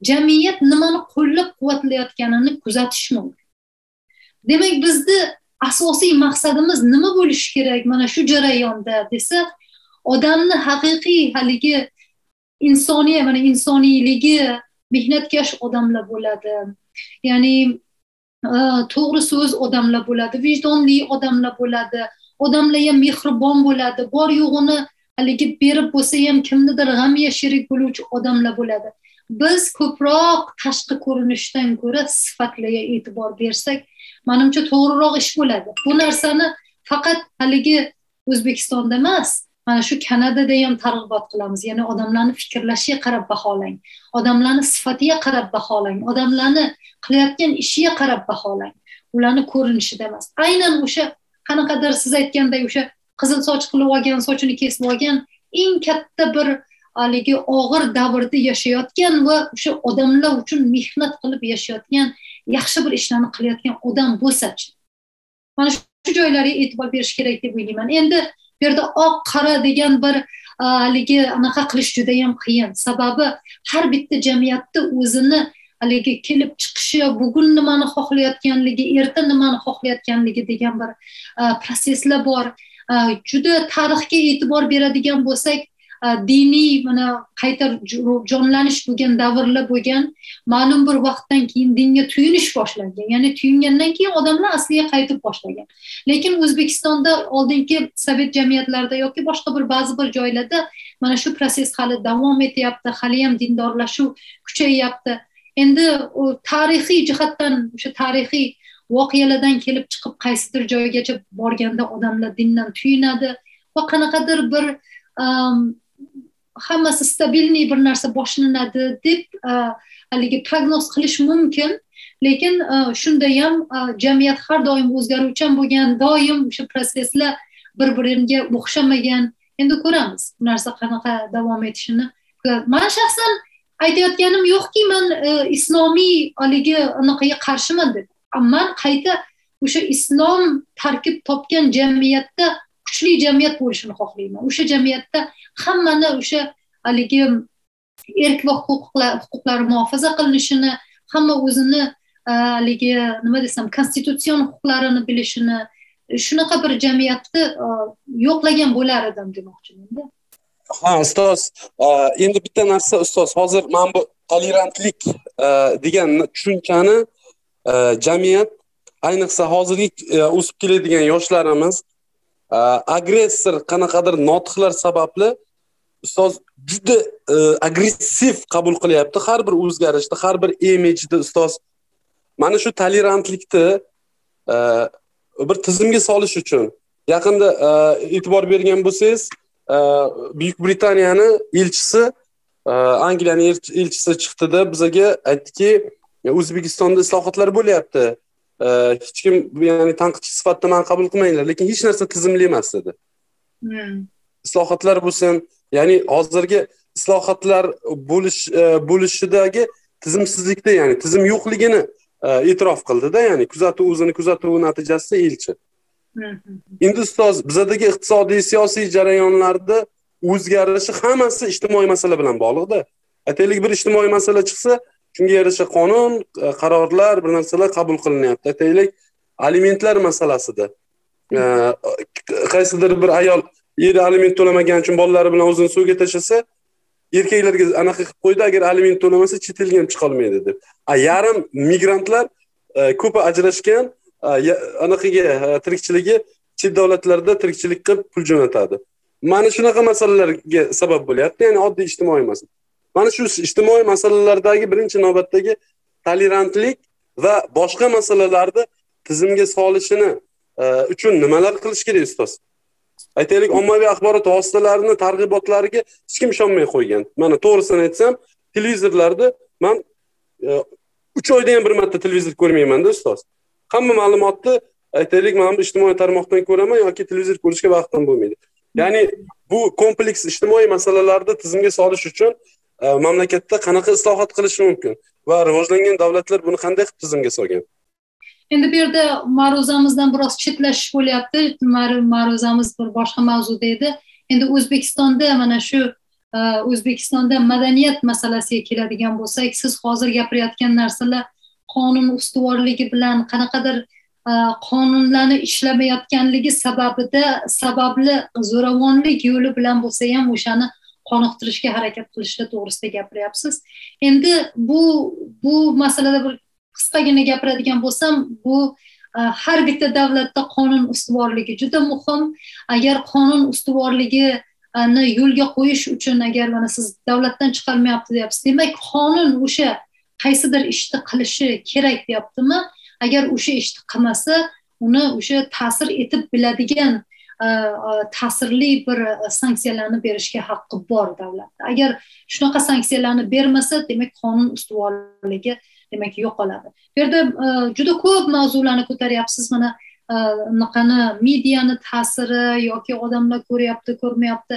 jamiyat nimani qo'llab-quvvatlayotganini kuzatish mumkin. Demak, bizni asosiy maqsadimiz nima bo'lishi kerak mana shu jarayonda desa, odamni haqiqiy haligi insoniyligi, mehnatkash odamlar bo'ladi. Ya'ni to'g'ri so'z odamlar bo'ladi, vijdonli odamlar bo'ladi, odamlar ham mehribon bo'ladi, bor yo'g'ini haligi berib bo'lsa ham kimnidir g'amiga sherik bo'luvchi odamlar bo'ladi. Biz ko'proq tashqi ko'rinishdan ko'ra sifatlarga e'tibor bersak, menimcha to'g'riroq ish bo'ladi. Bu narsani faqat haligi O'zbekistonda emas, mana shu Kanadada ham targ'ibot qilamiz. Ya'ni odamlarni fikrlashiga qarab baholang, odamlarni sifatiga qarab baholang, odamlarni qilayotgan ishiga qarab baholang. Ularni ko'rinishida emas. Aynan o'sha qanaqadir siz aytgandek o'sha qizil soch qilib olgan, sochini kesib olgan, eng katta bir haligi og'ir davrda yashayotgan va o'sha odamlar uchun mehnat qilib yashayotgan, yaxshi bir ishlarni qilayotgan odam bo'lsa-chi. Mana shu joylarga e'tibor berish kerak deb o'ylayman. Endi bu yerda oq qora degan bir haligi anaqa qilish juda ham qiyin. Sababi har bitta jamiyatda o'zini haligi kelib chiqishi, bugun nimani xohlayotganligi, erta nimani xohlayotganligi degan bir proseslar bor. Juda tarixga e'tibor beradigan bo'lsak, diniy mana qayta jonlanish bo'lgan davrlar bo'lgan, ma'lum bir vaqtdan keyin dinga tuyunish boshlangan. Ya'ni tuyungandan keyin odamlar asliga qaytib boshlagan. Lekin O'zbekistonda oldingi sovet jamiyatlarida yoki boshqa bir ba'zi bir joylarda mana shu proses hali davom etyapti, hali ham dindorlashuv kuchayyapti. Endi tarixiy jihatdan o'sha tarixiy voqealardan kelib chiqib qaysidir joygacha borganda odamlar dindan tuyunadi va qanaqadir bir hammasi stabilniy bir narsa boshlanadi deb haligi prognoz qilish mumkin. Lekin shunda ham jamiyat har doim o'zgaruvchan bo'lgan, doim o'sha proseslar bir-biriga o'xshamagan. Endi ko'ramiz bu narsa qanaqa davom etishini. Men shaxsan aytayotganim yo'qki, men islomiy haligi anaqaga qarshiman deb. man qayta o'sha islom tarkib topgan jamiyatda kuchli jamiyat bo'lishini xohlayman. O'sha jamiyatda hammani o'sha haligi erk va huquqlari muhofaza qilinishini, hamma o'zini haligi nima desam, konstitutsion huquqlarini bilishini, shunaqa bir jamiyatni yo'qlagan bo'lar edim demoqchiman-da. Ha, ustoz, endi bitta narsa ustoz, hozir men bu tolerantlik degan tushunchani jamiyat, ayniqsa hozirgi o'sib keladigan yoshlarimiz agressor qanaqadir notiqlar sababli ustoz juda agressiv qabul qilyapti har bir o'zgarishni, har bir imijni ustoz. Mana shu tolerantlikni bir tizimga solish uchun yaqinda e'tibor bergan bo'lsangiz, Buyuk Britaniyani elchisi, Angliyaning elchisi chiqdida bizga aytdiki, O'zbekistonda islohotlar bo'lyapti. Hech kim, ya'ni tanqidchi sifatida men qabul qilmanglar, lekin hech narsa tizimli emas dedi. Islohotlar bo'lsin, ya'ni hozirgi islohotlar bo'lishidagi tizimsizlikda, ya'ni tizim yo'qligini e'tirof qildi-da, ya'ni o'zini kuzatuvi natijasida elchi. Endi ustoz, bizdagi iqtisodiy, siyosiy jarayonlarda o'zgarishi hammasi ijtimoiy masala bilan bog'liq-da. Aytaylik, bir ijtimoiy masala chiqsa, shunga yarasha qonun, qarorlar, bir narsalar qabul qilinyapti. Aytaylik, alimentlar masalasida. Qaysidir bir ayol eri aliment to'lamagan uchun bolalari bilan o'zini suvga tashlasa, erkaklarga anaqa qilib qo'ydi, agar aliment to'lamasa chet elga ham chiqa olmaydi deb. Yarim migrantlar ko'pi ajrashgan, anaqaga tirikchiligi chet davlatlarda tirikchilik qilib pul jo'natadi. Mana shunaqa masalalarga sabab bo'lyapti, ya'ni oddiy ijtimoiy masala. Mana shu ijtimoiy masalalardagi birinchi navbatdagi tolerantlik va boshqa masalalarni tizimga solishini uchun nimalar qilish kerak ustoz? Aytaylik, ommaviy axborot vositalarining targ'ibotlariga hech kim ishonmay qo'ygan. Mana to'g'risini aytsam, televizorlarda men 3 oyda ham bir marta televizor ko'rmayman-da ustoz. Hamma ma'lumotni aytaylik, men ijtimoiy tarmoqdan ko'raman yoki televizor ko'rishga vaqtim bo'lmaydi. Ya'ni bu kompleks ijtimoiy masalalarni tizimga solish uchun mamlakatda qanaqa islohot qilish mumkin va rivojlangan davlatlar buni qanday qilib tizimga solgan? Endi bu yerda ma'ruzamizdan biroz chetlashish bo'lyapti. Ma'ruzamiz bir boshqa mavzuda edi. Endi O'zbekistonda mana shu O'zbekistonda madaniyat masalasiga keladigan bo'lsak, siz hozir gapirayotgan narsalar qonun ustuvorligi bilan qanaqadir qonunlarni ishlamayotganligi sababli zo'ravonlik yo'li bilan bo'lsa ham o'shani qoniqtirishga harakat qilishda to'g'risida gapiryapsiz. Endi bu masalada bir qisqagina gapiradigan bo'lsam, bu har bitta davlatda qonun ustuvorligi juda muhim. Agar qonun ustuvorligini yo'lga qo'yish uchun, agar mana siz davlatdan chiqarmayapti deyapsiz, demak qonun o'sha qaysidir ishni qilishi kerak deyaptimi? Agar o'sha ishni qilmasa, uni o'sha ta'sir etib biladigan ta'sirli bir sanksiyalarni berishga haqqi bor davlatda. Agar shunaqa sanksiyalarni bermasa, demak qonun ustuvorligi demak yo'qoladi. Bu yerda juda ko'p mavzularni ko'taryapsiz. Mana naqani mediani ta'siri yoki odamlar ko'ryapti, ko'rmayapti.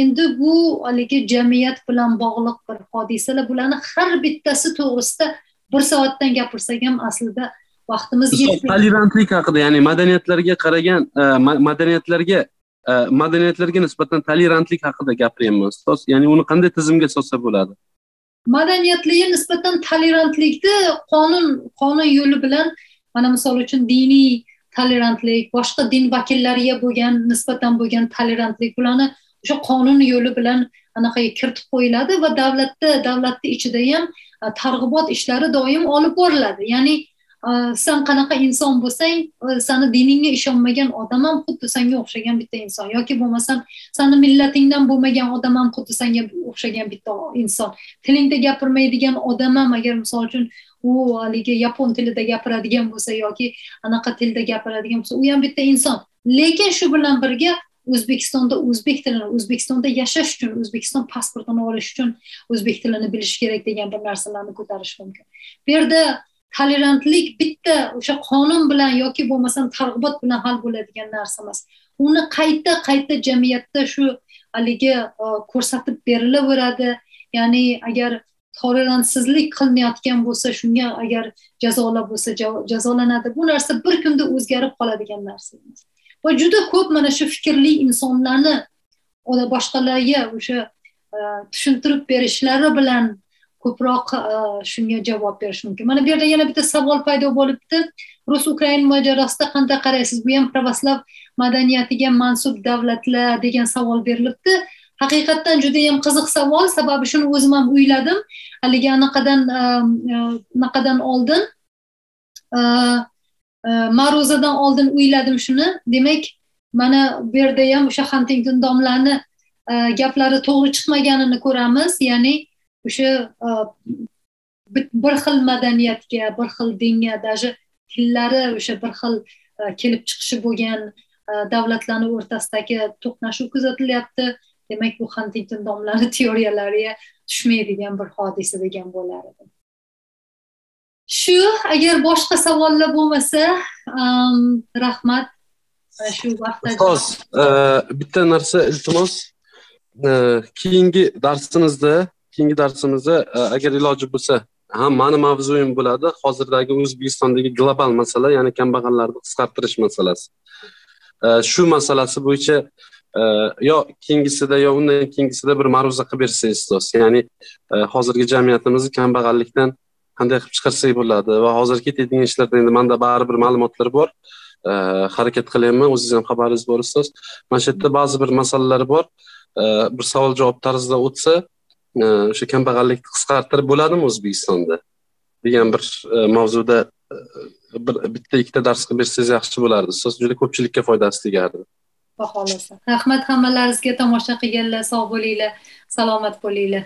Endi bu haligi jamiyat bilan bog'liq bir hodisalar. Bularni har bittasi to'g'risida bir soatdan gapirsak ham aslida vaqtimiz yetmaydi. Tolerantlik haqida, ya'ni madaniyatlarga qaragan, madaniyatlarga nisbatan tolerantlik haqida gapiryapman ustoz. Ya'ni uni qanday tizimga solsa bo'ladi? Madaniyatlarga nisbatan tolerantlikni qonun yo'li bilan, mana misol uchun diniy tolerantlik, boshqa din vakillariga nisbatan bo'lgan tolerantlik, bularni o'sha qonun yo'li bilan anaqaga kiritib qo'yiladi va davlatning ichida ham targ'ibot ishlari doim olib boriladi. Ya'ni sen qanaqa inson bo'lsang, seni diningga ishonmagan odam ham xuddi senga o'xshagan bitta inson, yoki bo'lmasam seni millatingdan bo'lmagan odam ham xuddi senga o'xshagan bitta inson. Tilingda gapirmaydigan odam ham, agar misol uchun u haligi yapon tilida gapiradigan bo'lsa yoki anaqa tilda gapiradigan bo'lsa, u ham bitta inson. Lekin shu bilan birga O'zbekistonda o'zbek tilini, O'zbekistonda yashash uchun, O'zbekiston pasportini olish uchun o'zbek tilini bilish kerak degan bir narsalarni ko'tarish mumkin. Bu yerda tolerantlik bitta o'sha qonun bilan yoki bo'lmasam targ'ibot bilan hal bo'ladigan narsa emas. Uni qayta jamiyatda shu haligi ko'rsatib berilaveradi. Ya'ni agar tolerantsizlik qilinayotgan bo'lsa, shunga agar jazolar bo'lsa jazolanadi. Bu narsa bir kunda o'zgarib qoladigan narsa emas. Va juda ko'p mana shu fikrli insonlarni boshqalarga o'sha tushuntirib berishlari bilan ko'proq shunga javob berish mumkin. Mana bu yerda yana bitta savol paydo bo'libdi. Rus-Ukrain mojarosida qanday qaraysiz? Bu ham pravoslav madaniyatiga mansub davlatlar degan savol berilibdi. Haqiqatdan juda ham qiziq savol, sababi shuni o'zim ham o'yladim. Haligi anaqadan oldin ma'ruzadan oldin o'yladim shuni. Demak, mana bu yerda ham o'sha Huntington domlani gaplari to'g'ri chiqmaganini ko'ramiz. Ya'ni o'sha bir xil madaniyatga, bir xil dinga, даже tillari o'sha bir xil kelib chiqishi bo'lgan davlatlarning o'rtasidagi to'qnashuv kuzatilyapti. Demak, bu Huntington domlari teoriyalariga tushmaydigan bir hodisa degan bo'lar edi. Shu, agar boshqa savollar bo'lmasa, rahmat. Shu vaqtda ustoz, bitta narsa iltimos, keyingi darsimizda agar iloji bo'lsa, ham mani mavzuyim bo'ladi, hozirdagi O'zbekistondagi global masala, ya'ni kambag'allarni qisqartirish masalasi. Shu masalasi bo'yicha yo keyingisida yo undan keyingisida bir ma'ruza qilib bersangiz ustoz. Ya'ni hozirgi jamiyatimizni kambag'allikdan qanday qilib chiqarsak bo'ladi va hozir ketadigan ishlarda endi menda baribir ma'lumotlar bor. Harakat qilyapman, o'zingiz ham xabaringiz bor ustoz. Mana shu yerda ba'zi bir masalalar bor. Bir savol-javob tarzida o'tsa, o'sha kambag'allikni qisqartirib bo'ladimi O'zbekistonda degan bir mavzuda bitta ikkita dars qilib bersangiz yaxshi bo'lardi ustoz. Juda ko'pchilikka foydasi tegardi. Xohlasa. Rahmat hammalaringizga, tomosha qilganlar, sog' bo'linglar, salomat bo'linglar.